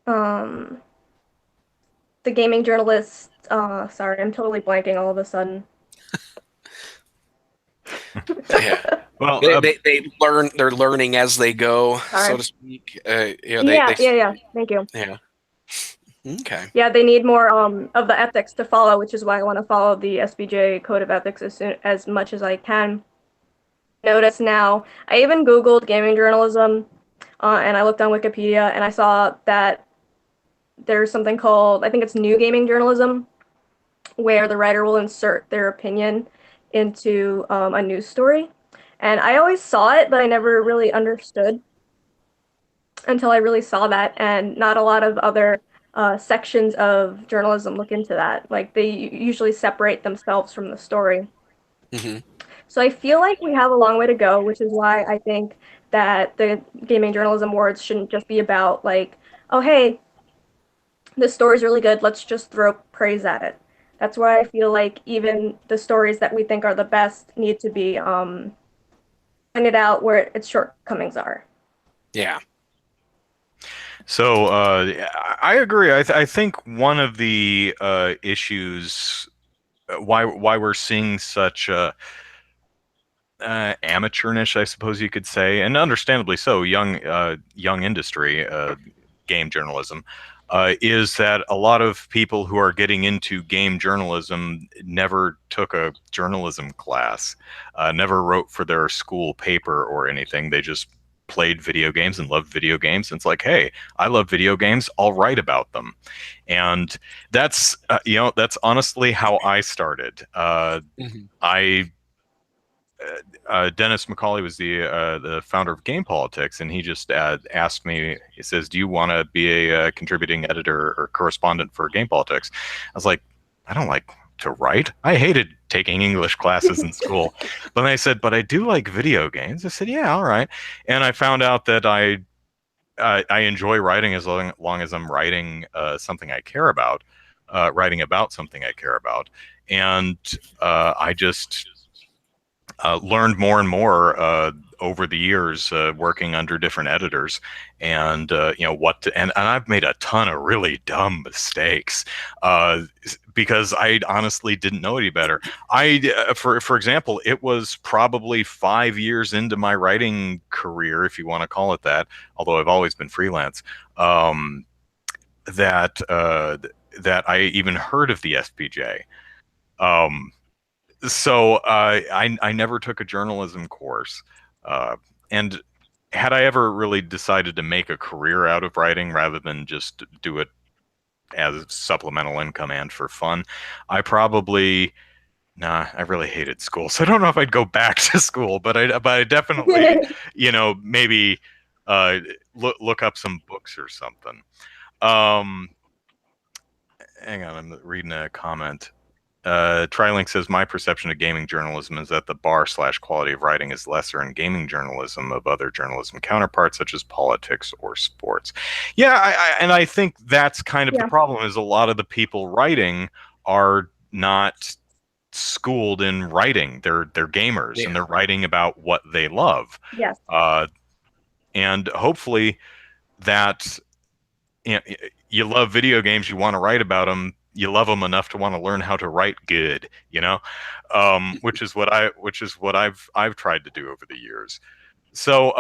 [SPEAKER 3] the gaming journalists, sorry, I'm totally blanking all of a sudden.
[SPEAKER 2] Yeah.
[SPEAKER 1] Well,
[SPEAKER 2] They learn. They're learning as they go,
[SPEAKER 3] Sorry.
[SPEAKER 2] so to speak.
[SPEAKER 3] Yeah. Thank you.
[SPEAKER 2] Yeah. Okay.
[SPEAKER 3] Yeah, they need more of the ethics to follow, which is why I want to follow the SPJ code of ethics as much as I can. Notice now, I even Googled gaming journalism, and I looked on Wikipedia, and I saw that there's something called, I think it's new gaming journalism, where the writer will insert their opinion into a news story. And I always saw it, but I never really understood until I really saw that. And not a lot of other sections of journalism look into that. Like they usually separate themselves from the story.
[SPEAKER 2] Mm-hmm.
[SPEAKER 3] So I feel like we have a long way to go, which is why I think that the Gaming Journalism Awards shouldn't just be about like, oh, hey, this story's really good, let's just throw praise at it. That's why I feel like even the stories that we think are the best need to be pointed out where its shortcomings are.
[SPEAKER 2] Yeah.
[SPEAKER 1] So I agree. I think one of the issues why we're seeing such amateurish, I suppose you could say, and understandably so, young industry, game journalism, is that a lot of people who are getting into game journalism never took a journalism class, never wrote for their school paper or anything. They just played video games and loved video games. And it's like, hey, I love video games. I'll write about them. And that's, that's honestly how I started.
[SPEAKER 2] Mm-hmm.
[SPEAKER 1] Dennis McCauley was the founder of Game Politics, and he just asked me. He says, "Do you want to be a contributing editor or correspondent for Game Politics?" I was like, "I don't like to write. I hated taking English classes in school." But then I said, "But I do like video games." I said, "Yeah, all right." And I found out that I enjoy writing as long as I'm writing something I care about, writing about something I care about, and I just learned more and more over the years working under different editors, and and I've made a ton of really dumb mistakes because I honestly didn't know any better. For example, it was probably 5 years into my writing career, if you want to call it that, although I've always been freelance, that I even heard of the SPJ. So I never took a journalism course, and had I ever really decided to make a career out of writing rather than just do it as supplemental income and for fun, I really hated school, so I don't know if I'd go back to school, but I definitely maybe look up some books or something. Hang on, I'm reading a comment. Trilink says, my perception of gaming journalism is that the bar/quality of writing is lesser in gaming journalism of other journalism counterparts, such as politics or sports. Yeah, I think that's kind of the problem, is a lot of the people writing are not schooled in writing. They're gamers, and they're writing about what they love.
[SPEAKER 3] Yes.
[SPEAKER 1] And hopefully that, you love video games, you want to write about them, you love them enough to want to learn how to write good, which is what I've tried to do over the years. So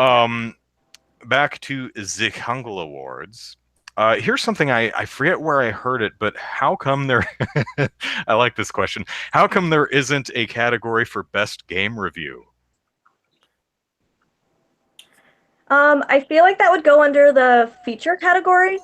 [SPEAKER 1] back to the Kunkel Awards. Here's something I forget where I heard it, but how come there? I like this question. How come there isn't a category for best game review?
[SPEAKER 3] I feel like that would go under the feature category.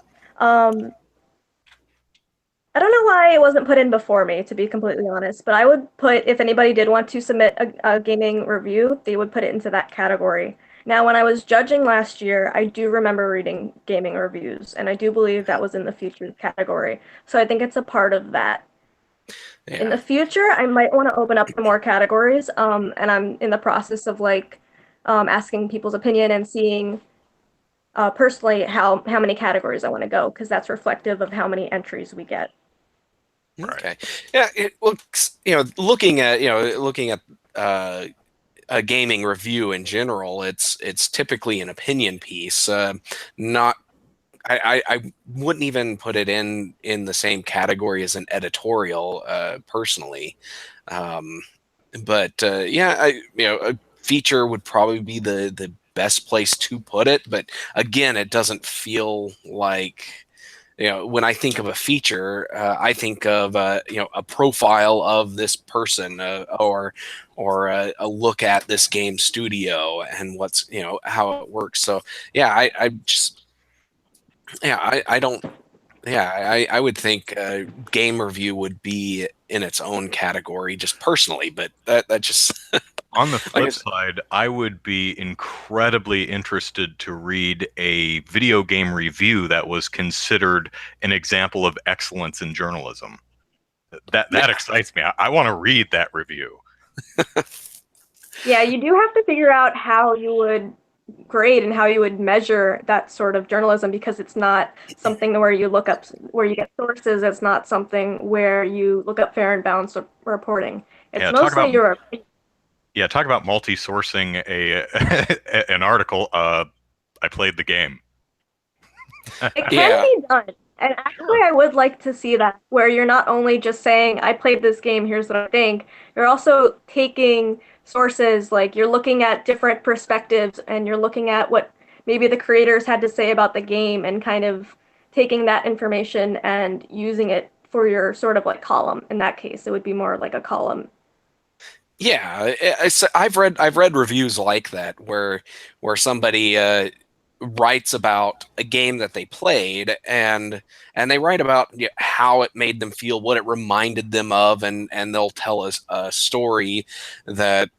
[SPEAKER 3] I don't know why it wasn't put in before me, to be completely honest, but I would put, if anybody did want to submit a gaming review, they would put it into that category. Now, when I was judging last year, I do remember reading gaming reviews, and I do believe that was in the featured category. So I think it's a part of that. Yeah. In the future, I might want to open up to more categories, and I'm in the process of asking people's opinion and seeing personally how many categories I want to go, because that's reflective of how many entries we get.
[SPEAKER 2] Okay. Yeah. It looks, looking at a gaming review in general, it's typically an opinion piece. Not, I wouldn't even put it in the same category as an editorial, personally. But yeah, a feature would probably be the best place to put it. But again, it doesn't feel like, when I think of a feature, I think of a profile of this person, or a look at this game studio and what's how it works. So yeah, I just I don't. Yeah, I would think game review would be in its own category, just personally. But that just
[SPEAKER 1] On the
[SPEAKER 2] like I
[SPEAKER 1] flip
[SPEAKER 2] said,
[SPEAKER 1] side, I would be incredibly interested to read a video game review that was considered an example of excellence in journalism. That
[SPEAKER 2] yeah,
[SPEAKER 1] excites me. I want to read that review.
[SPEAKER 3] Yeah, you do have to figure out how you would grade and how you would measure that sort of journalism, because it's not something where you look up where you get sources. It's not something where you look up fair and balanced reporting. It's
[SPEAKER 1] Yeah,
[SPEAKER 3] mostly your
[SPEAKER 1] talk about multi-sourcing an article. I played the game.
[SPEAKER 3] It can
[SPEAKER 2] yeah,
[SPEAKER 3] be done. And actually,
[SPEAKER 1] Sure.
[SPEAKER 3] I would like to see that, where you're not only just saying, I played this game, here's what I think. You're also taking sources, like you're looking at different perspectives and you're looking at what maybe the creators had to say about the game, and kind of taking that information and using it for your sort of like column. In that case, it would be more like a column.
[SPEAKER 2] yeah. I've read reviews like that where somebody writes about a game that they played, and they write about how it made them feel, what it reminded them of, and they'll tell us a story that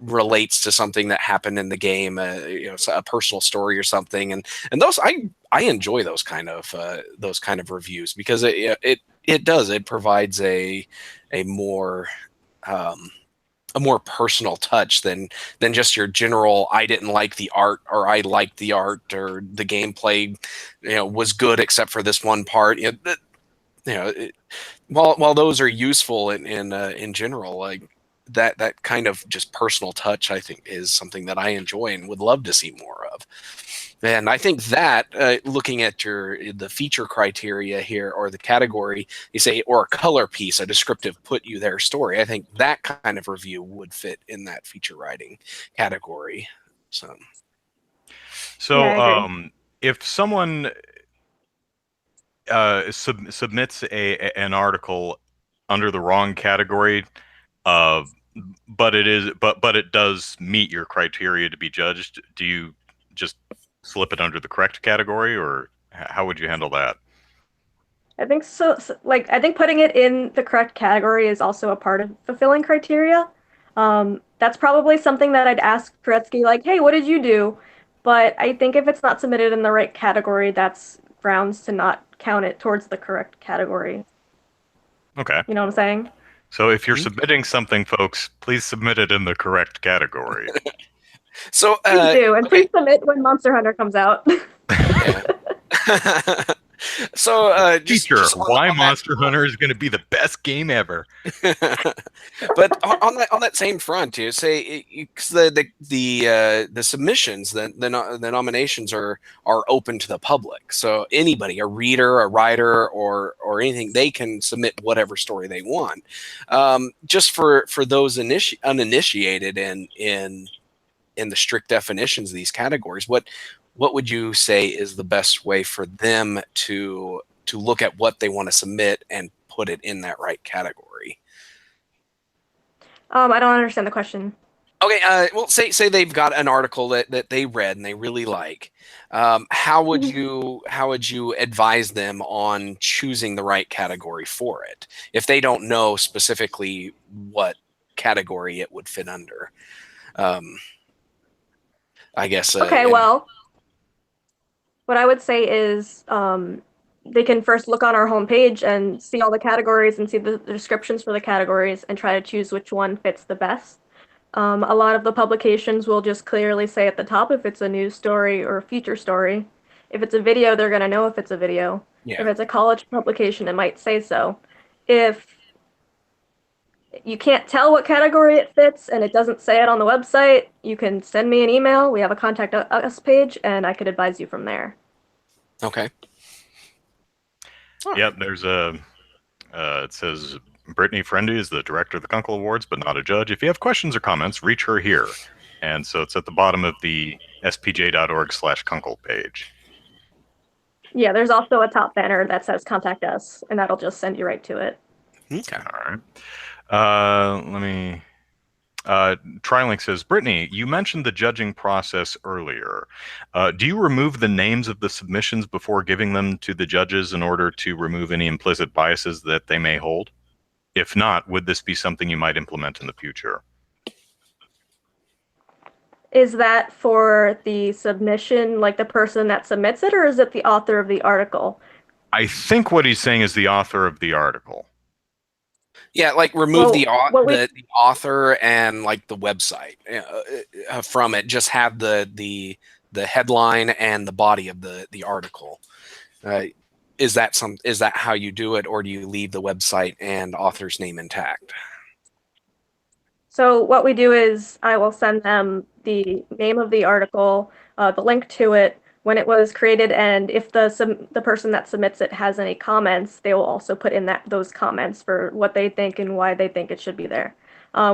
[SPEAKER 2] relates to something that happened in the game, a personal story or something, and those I enjoy those kind of reviews, because it provides a more um, a more personal touch than just your general I didn't like the art, or I liked the art, or the gameplay was good except for this one part. You know it, while those are useful in general, like that kind of just personal touch, I think, is something that I enjoy and would love to see more of. And I think that, looking at the feature criteria here, or the category, you say, or a color piece, a descriptive put you there story. I think that kind of review would fit in that feature writing category. So
[SPEAKER 3] Yeah, I
[SPEAKER 1] So,
[SPEAKER 3] agree.
[SPEAKER 1] if someone submits an article under the wrong category, uh, but it does meet your criteria to be judged, do you just slip it under the correct category, or how would you handle that?
[SPEAKER 3] I think like, I think putting it in the correct category is also a part of fulfilling criteria. That's probably something that I'd ask Turetsky, like, hey, what did you do? But I think if it's not submitted in the right category, that's grounds to not count it towards the correct category.
[SPEAKER 1] Okay.
[SPEAKER 3] You know what I'm saying?
[SPEAKER 1] So if you're
[SPEAKER 2] Mhm.
[SPEAKER 1] submitting something, folks, please submit it in the correct category.
[SPEAKER 2] so
[SPEAKER 3] Please do, and
[SPEAKER 2] okay,
[SPEAKER 3] please submit when Monster Hunter comes out.
[SPEAKER 2] yeah. So
[SPEAKER 1] Teacher,
[SPEAKER 2] just
[SPEAKER 1] why
[SPEAKER 2] on that
[SPEAKER 1] Monster Hunter is going to be the best game ever.
[SPEAKER 2] but on that same front, you say, 'cause the submissions, the nominations are open to the public. So anybody, a reader, a writer, or anything, they can submit whatever story they want. Just for those uninitiated in the strict definitions of these categories, what would you say is the best way for them to look at what they want to submit and put it in that right category?
[SPEAKER 3] I don't understand the question.
[SPEAKER 2] Okay, well, say they've got an article that they read and they really like. How would you advise them on choosing the right category for it if they don't know specifically what category it would fit under? Um, I guess
[SPEAKER 3] Okay, well, what I would say is, they can first look on our homepage and see all the categories and see the descriptions for the categories, and try to choose which one fits the best. A lot of the publications will just clearly say at the top if it's a news story or a feature story. If it's a video, they're going to know if it's a video.
[SPEAKER 2] Yeah.
[SPEAKER 3] If it's a college publication, it might say so. If you can't tell what category it fits and it doesn't say it on the website, you can send me an email. We have a contact us page, and I could advise you from there.
[SPEAKER 2] Okay.
[SPEAKER 1] Yep, there's a, it says, Brittany Ferrendi is the director of the Kunkel Awards, but not a judge. If you have questions or comments, reach her here. And so it's at the bottom of the spj.org/Kunkel page.
[SPEAKER 3] Yeah, there's also a top banner that says contact us, and that'll just send you right to it.
[SPEAKER 2] Okay.
[SPEAKER 1] All right. Let me... TriLink says, Brittany, you mentioned the judging process earlier. Do you remove the names of the submissions before giving them to the judges in order to remove any implicit biases that they may hold? If not, would this be something you might implement in the future?
[SPEAKER 3] Is that for the submission, like the person that submits it, or is it the author of the article?
[SPEAKER 1] I think what he's saying is the author of the article.
[SPEAKER 2] Yeah, like remove
[SPEAKER 3] Well,
[SPEAKER 2] the
[SPEAKER 3] we-
[SPEAKER 2] author and like the website from it. Just have the headline and the body of the article. Is that how you do it, or do you leave the website and author's name intact?
[SPEAKER 3] So what we do is I will send them the name of the article, the link to it, when it was created, and if the person that submits it has any comments, they will also put in those comments for what they think and why they think it should be there.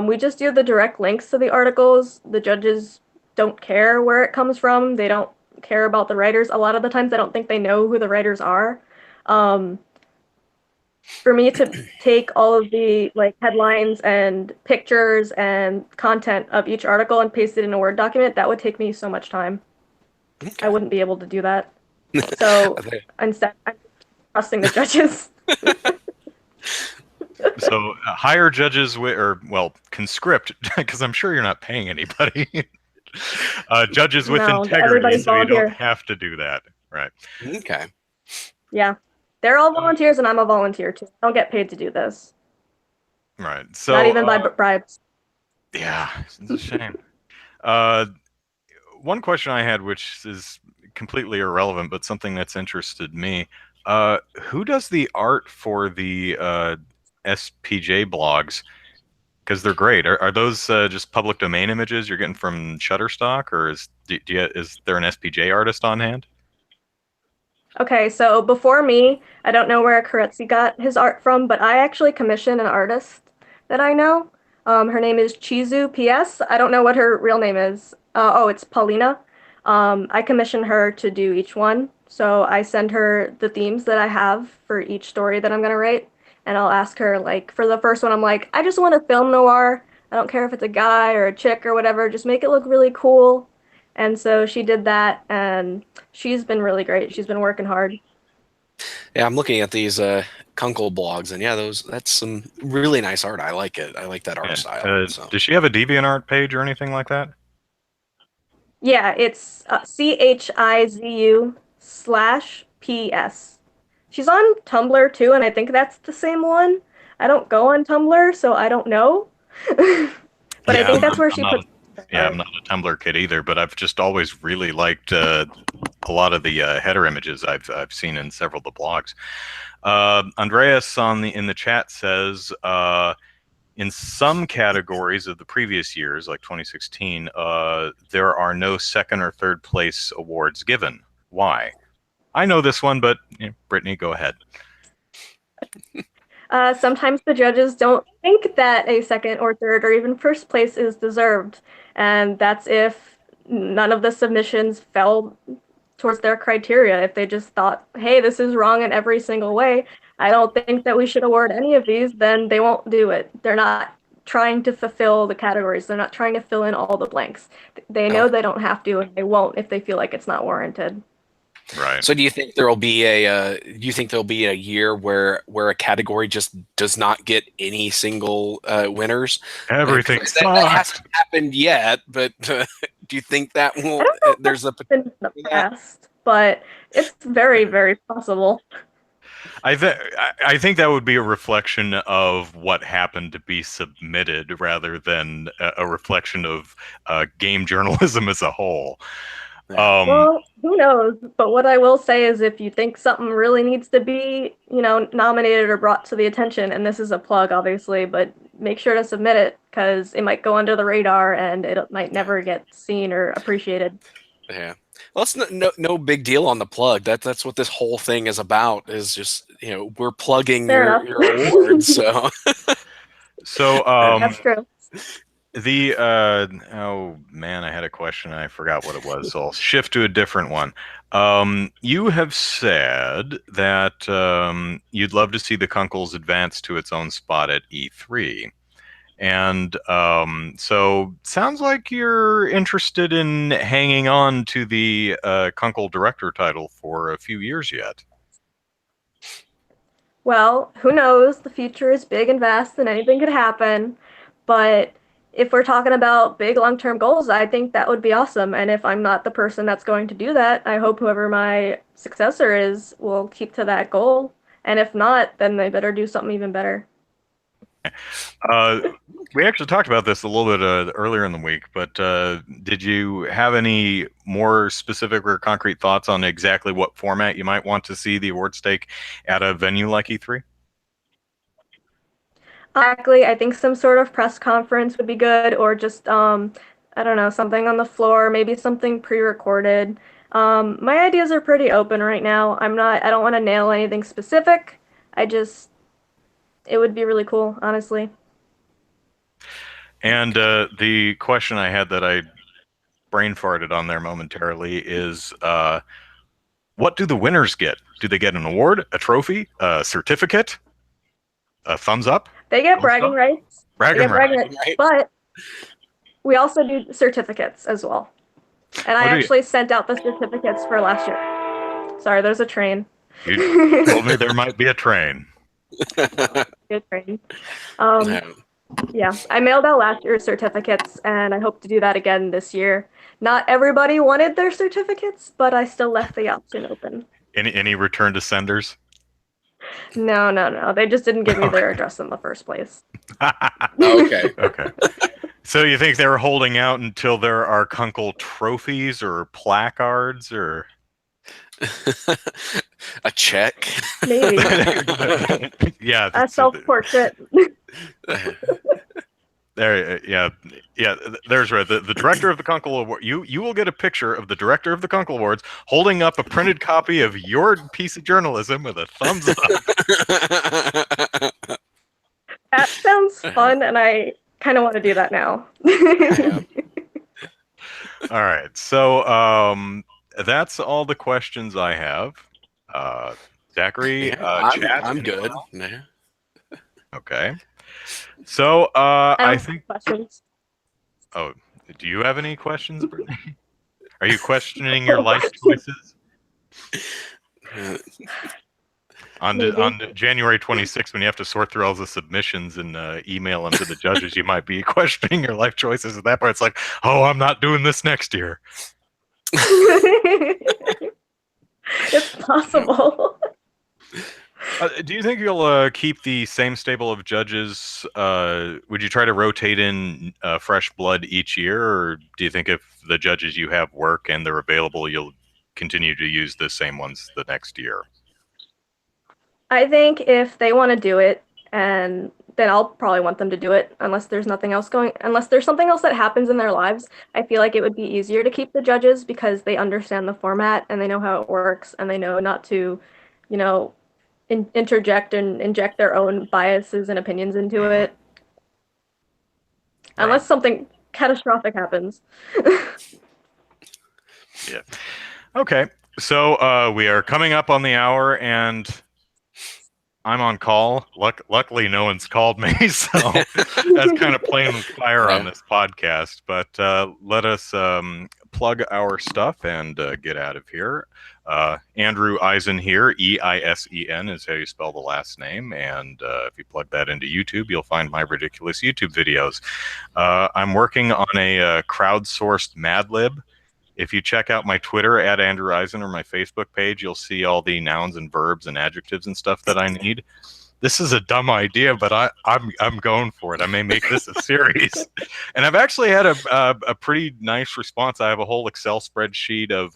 [SPEAKER 3] We just do the direct links to the articles. The judges don't care where it comes from. They don't care about the writers. A lot of the times, I don't think they know who the writers are. For me to take all of the headlines and pictures and content of each article and paste it in a Word document, that would take me so much time.
[SPEAKER 2] Okay.
[SPEAKER 3] I wouldn't be able to do that. So instead, I'm trusting the judges.
[SPEAKER 1] So hire judges conscript, because I'm sure you're not paying anybody. Judges with integrity, so you don't have to do that. Right.
[SPEAKER 2] Okay.
[SPEAKER 3] Yeah. They're all volunteers, and I'm a volunteer, too. I don't get paid to do this.
[SPEAKER 1] Right. So
[SPEAKER 3] not even by bribes.
[SPEAKER 1] Yeah, it's a shame. One question I had, which is completely irrelevant, but something that's interested me. Who does the art for the SPJ blogs? Because they're great. Are those just public domain images you're getting from Shutterstock, or is there an SPJ artist on hand?
[SPEAKER 3] Okay, so before me, I don't know where Karetzi got his art from, but I actually commissioned an artist that I know. Her name is Chizu PS. I don't know what her real name is. It's Paulina. I commissioned her to do each one. So I send her the themes that I have for each story that I'm going to write. And I'll ask her, for the first one, I'm like, I just want to film noir. I don't care if it's a guy or a chick or whatever. Just make it look really cool. And so she did that, and she's been really great. She's been working hard.
[SPEAKER 2] Yeah, I'm looking at these Kunkel blogs, and yeah, that's some really nice art. I like it. I like that art style.
[SPEAKER 1] Does she have a DeviantArt page or anything like that?
[SPEAKER 3] Yeah, it's CHIZU/PS. She's on Tumblr too, and I think that's the same one. I don't go on Tumblr, so I don't know. But I think that's where she puts.
[SPEAKER 1] Yeah, I'm not a Tumblr kid either, but I've just always really liked a lot of the header images I've seen in several of the blogs. Andreas in the chat says, in some categories of the previous years, like 2016, there are no second or third place awards given. Why? I know this one, but Brittany, go ahead.
[SPEAKER 3] Sometimes the judges don't think that a second or third or even first place is deserved. And that's if none of the submissions fell towards their criteria. If they just thought, hey, this is wrong in every single way, I don't think that we should award any of these, then they won't do it. They're not trying to fulfill the categories. They're not trying to fill in all the blanks. They know they don't have to, and they won't if they feel like it's not warranted.
[SPEAKER 1] Right.
[SPEAKER 2] So do you think there'll be a year where a category just does not get any single winners?
[SPEAKER 1] Everything
[SPEAKER 2] sucks. That hasn't happened yet, but do you think that will? There's a
[SPEAKER 3] in the past, but it's very, very possible.
[SPEAKER 1] I think that would be a reflection of what happened to be submitted rather than a reflection of game journalism as a whole.
[SPEAKER 2] Yeah.
[SPEAKER 3] Well, who knows? But what I will say is if you think something really needs to be, nominated or brought to the attention, and this is a plug, obviously, but make sure to submit it because it might go under the radar and it might never get seen or appreciated.
[SPEAKER 2] Yeah. Well, it's no big deal on the plug. That's what this whole thing is about. Is just we're plugging
[SPEAKER 3] Fair
[SPEAKER 2] your
[SPEAKER 3] enough.
[SPEAKER 2] awards. So
[SPEAKER 1] So
[SPEAKER 3] That's true.
[SPEAKER 1] the oh man, I had a question and I forgot what it was, so I'll shift to a different one. You have said that you'd love to see the Kunkels advance to its own spot at E3. And so sounds like you're interested in hanging on to the Kunkel director title for a few years yet.
[SPEAKER 3] Well, who knows? The future is big and vast and anything could happen. But if we're talking about big long-term goals, I think that would be awesome. And if I'm not the person that's going to do that, I hope whoever my successor is will keep to that goal. And if not, then they better do something even better.
[SPEAKER 1] We actually talked about this a little bit earlier in the week, but did you have any more specific or concrete thoughts on exactly what format you might want to see the awards take at a venue like E3?
[SPEAKER 3] Exactly. I think some sort of press conference would be good, or just I don't know, something on the floor, maybe something pre-recorded. My ideas are pretty open right now. I don't want to nail anything specific. It would be really cool, honestly.
[SPEAKER 1] And the question I had that I brain farted on there momentarily is what do the winners get? Do they get an award, a trophy, a certificate, a thumbs up?
[SPEAKER 3] They get
[SPEAKER 1] Thumbs
[SPEAKER 3] bragging
[SPEAKER 1] up?
[SPEAKER 3] rights. They
[SPEAKER 1] Bragging
[SPEAKER 3] get bragging rights,
[SPEAKER 2] right?
[SPEAKER 3] but we also do certificates as well. And I
[SPEAKER 1] Oh, do you?
[SPEAKER 3] actually sent out the certificates for last year. Sorry, there's a train.
[SPEAKER 1] You told me there might be a train.
[SPEAKER 3] Good train. Yeah, I mailed out last year's certificates, and I hope to do that again this year. Not everybody wanted their certificates, but I still left the option open.
[SPEAKER 1] Any return to senders?
[SPEAKER 3] No. They just didn't give me their address in the first place.
[SPEAKER 2] Okay.
[SPEAKER 1] Okay. So you think they were holding out until there are Kunkel trophies or placards or
[SPEAKER 2] A check.
[SPEAKER 3] Maybe.
[SPEAKER 1] yeah,
[SPEAKER 3] A self-portrait.
[SPEAKER 1] there. Yeah. There's right. The director of the Kunkel Award. You will get a picture of the director of the Kunkel Awards holding up a printed copy of your piece of journalism with a thumbs up.
[SPEAKER 3] That sounds fun, and I kind of want to do that now.
[SPEAKER 1] All right. So that's all the questions I have. Zachary, chat.
[SPEAKER 2] I'm good.
[SPEAKER 1] Yeah. Okay. So I think.
[SPEAKER 3] Questions.
[SPEAKER 1] Oh, do you have any questions, Brittany? Are you questioning your life choices? On January 26th, when you have to sort through all the submissions and email them to the judges, you might be questioning your life choices at that point. It's like, oh, I'm not doing this next year.
[SPEAKER 3] It's possible.
[SPEAKER 1] Do you think you'll keep the same stable of judges? Would you try to rotate in fresh blood each year, or do you think if the judges you have work and they're available, you'll continue to use the same ones the next year?
[SPEAKER 3] I think if they want to do it, and then I'll probably want them to do it unless there's something else that happens in their lives. I feel like it would be easier to keep the judges because they understand the format and they know how it works and they know not to, interject and inject their own biases and opinions into it.
[SPEAKER 1] Right.
[SPEAKER 3] Unless something catastrophic happens.
[SPEAKER 1] Yeah. Okay. So we are coming up on the hour, and I'm on call. Luckily, no one's called me, so that's kind of playing with fire on this podcast. But let us plug our stuff and get out of here. Andrew Eisen here. Eisen is how you spell the last name. And if you plug that into YouTube, you'll find my ridiculous YouTube videos. I'm working on a crowdsourced Mad Lib. If you check out my Twitter at Andrew Eisen or my Facebook page, you'll see all the nouns and verbs and adjectives and stuff that I need. This is a dumb idea, but I'm going for it. I may make this a series. And I've actually had a pretty nice response. I have a whole Excel spreadsheet of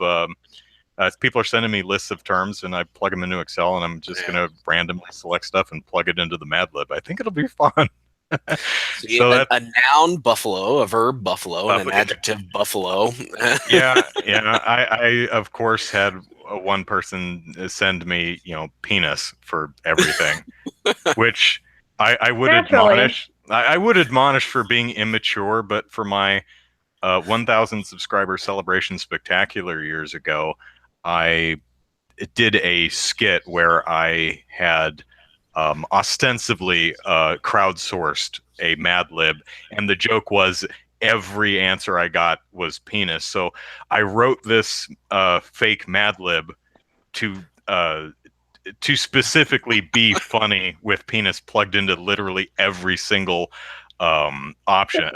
[SPEAKER 1] people are sending me lists of terms, and I plug them into Excel, and I'm just going to randomly select stuff and plug it into the Mad Lib. I think it'll be fun.
[SPEAKER 2] So a noun buffalo, a verb buffalo, and an adjective buffalo.
[SPEAKER 1] yeah. I of course had one person send me, penis for everything, which I would admonish. I would admonish for being immature, but for my 1,000 subscriber celebration spectacular years ago, I did a skit where I had ostensibly crowdsourced a Mad Lib, and the joke was every answer I got was penis. So I wrote this fake Mad Lib to specifically be funny with penis plugged into literally every single option,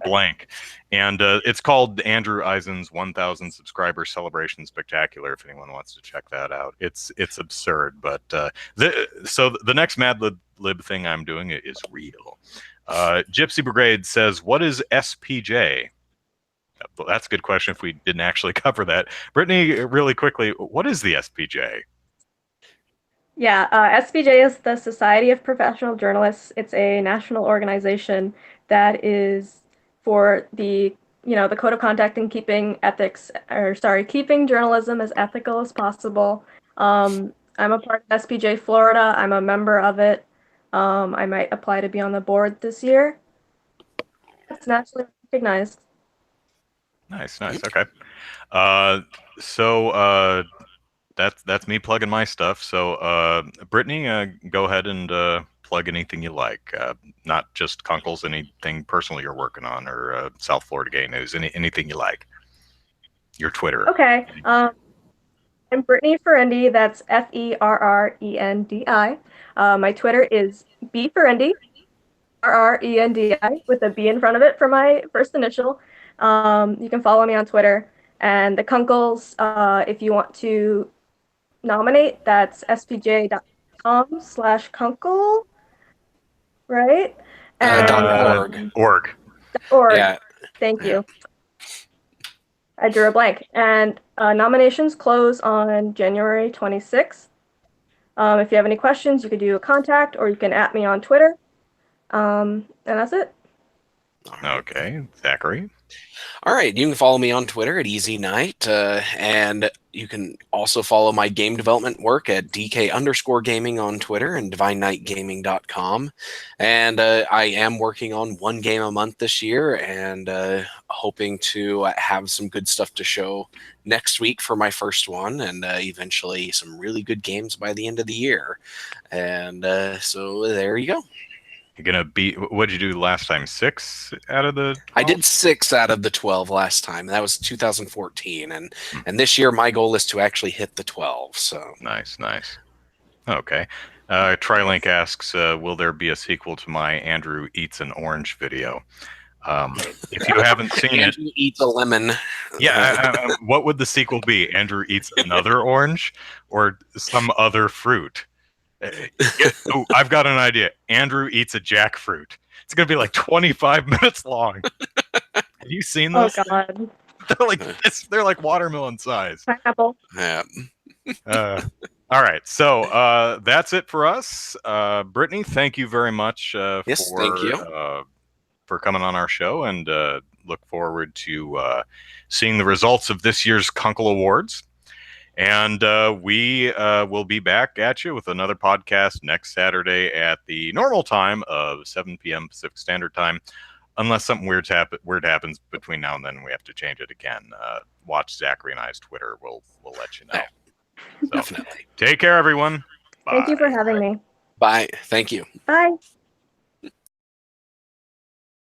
[SPEAKER 1] blank. And it's called Andrew Eisen's 1,000 subscriber celebration spectacular. If anyone wants to check that out, it's absurd. But so the next Mad Lib thing I'm doing is real. Gypsy Brigade says, "What is SPJ?" Well, that's a good question. If we didn't actually cover that, Brittany, really quickly, what is the SPJ?
[SPEAKER 3] Yeah, SPJ is the Society of Professional Journalists. It's a national organization that is for the code of conduct and keeping journalism as ethical as possible. I'm a part of SPJ Florida. I'm a member of it. I might apply to be on the board this year. It's nationally recognized.
[SPEAKER 1] Nice. Okay. So that's me plugging my stuff. So Brittany, go ahead and plug anything you like. Not just Kunkels, anything personal you're working on, or South Florida Gay News, anything you like. Your Twitter.
[SPEAKER 3] Okay. I'm Brittany Ferrendi. That's Ferrendi. My Twitter is bferrendi, RRENDI, with a B in front of it for my first initial. You can follow me on Twitter. And the Kunkels, if you want to nominate, that's spj.com/kunkel, right?
[SPEAKER 2] And
[SPEAKER 1] .org.
[SPEAKER 3] Yeah. Thank you. I drew a blank. And nominations close on January 26th. If you have any questions, you could do a contact, or you can @ me on Twitter. And that's it.
[SPEAKER 1] Okay, Zachary.
[SPEAKER 2] All right, you can follow me on Twitter at Easy Night, and you can also follow my game development work at DK_gaming on Twitter and DivineKnightGaming.com. And I am working on one game a month this year, and hoping to have some good stuff to show next week for my first one, and eventually some really good games by the end of the year. And so there you go.
[SPEAKER 1] You're gonna beat. What'd you do last time? 6 out of the 12?
[SPEAKER 2] I did 6 out of the 12 last time. That was 2014, and this year my goal is to actually hit the 12. So
[SPEAKER 1] nice. Okay. Trilink asks, will there be a sequel to my Andrew Eats an Orange video? If you haven't seen
[SPEAKER 2] Andrew eats a lemon.
[SPEAKER 1] Yeah. What would the sequel be? Andrew eats another orange, or some other fruit? I've got an idea. Andrew eats a jackfruit. It's gonna be like 25 minutes long. Have you seen this?
[SPEAKER 3] Oh God.
[SPEAKER 1] They're like this. They're like watermelon size.
[SPEAKER 3] Pineapple.
[SPEAKER 2] Yeah.
[SPEAKER 1] All right. So that's it for us. Brittany, thank you very much
[SPEAKER 2] Yes, thank you.
[SPEAKER 1] For coming on our show, and look forward to seeing the results of this year's Kunkel Awards. And we will be back at you with another podcast next Saturday at the normal time of 7 p.m. Pacific Standard Time. Unless something weird happens between now and then, we have to change it again. Watch Zachary and I's Twitter. We'll let you know. So,
[SPEAKER 2] Definitely.
[SPEAKER 1] Take care, everyone. Bye.
[SPEAKER 3] Thank you for having me.
[SPEAKER 2] Bye. Thank you.
[SPEAKER 3] Bye.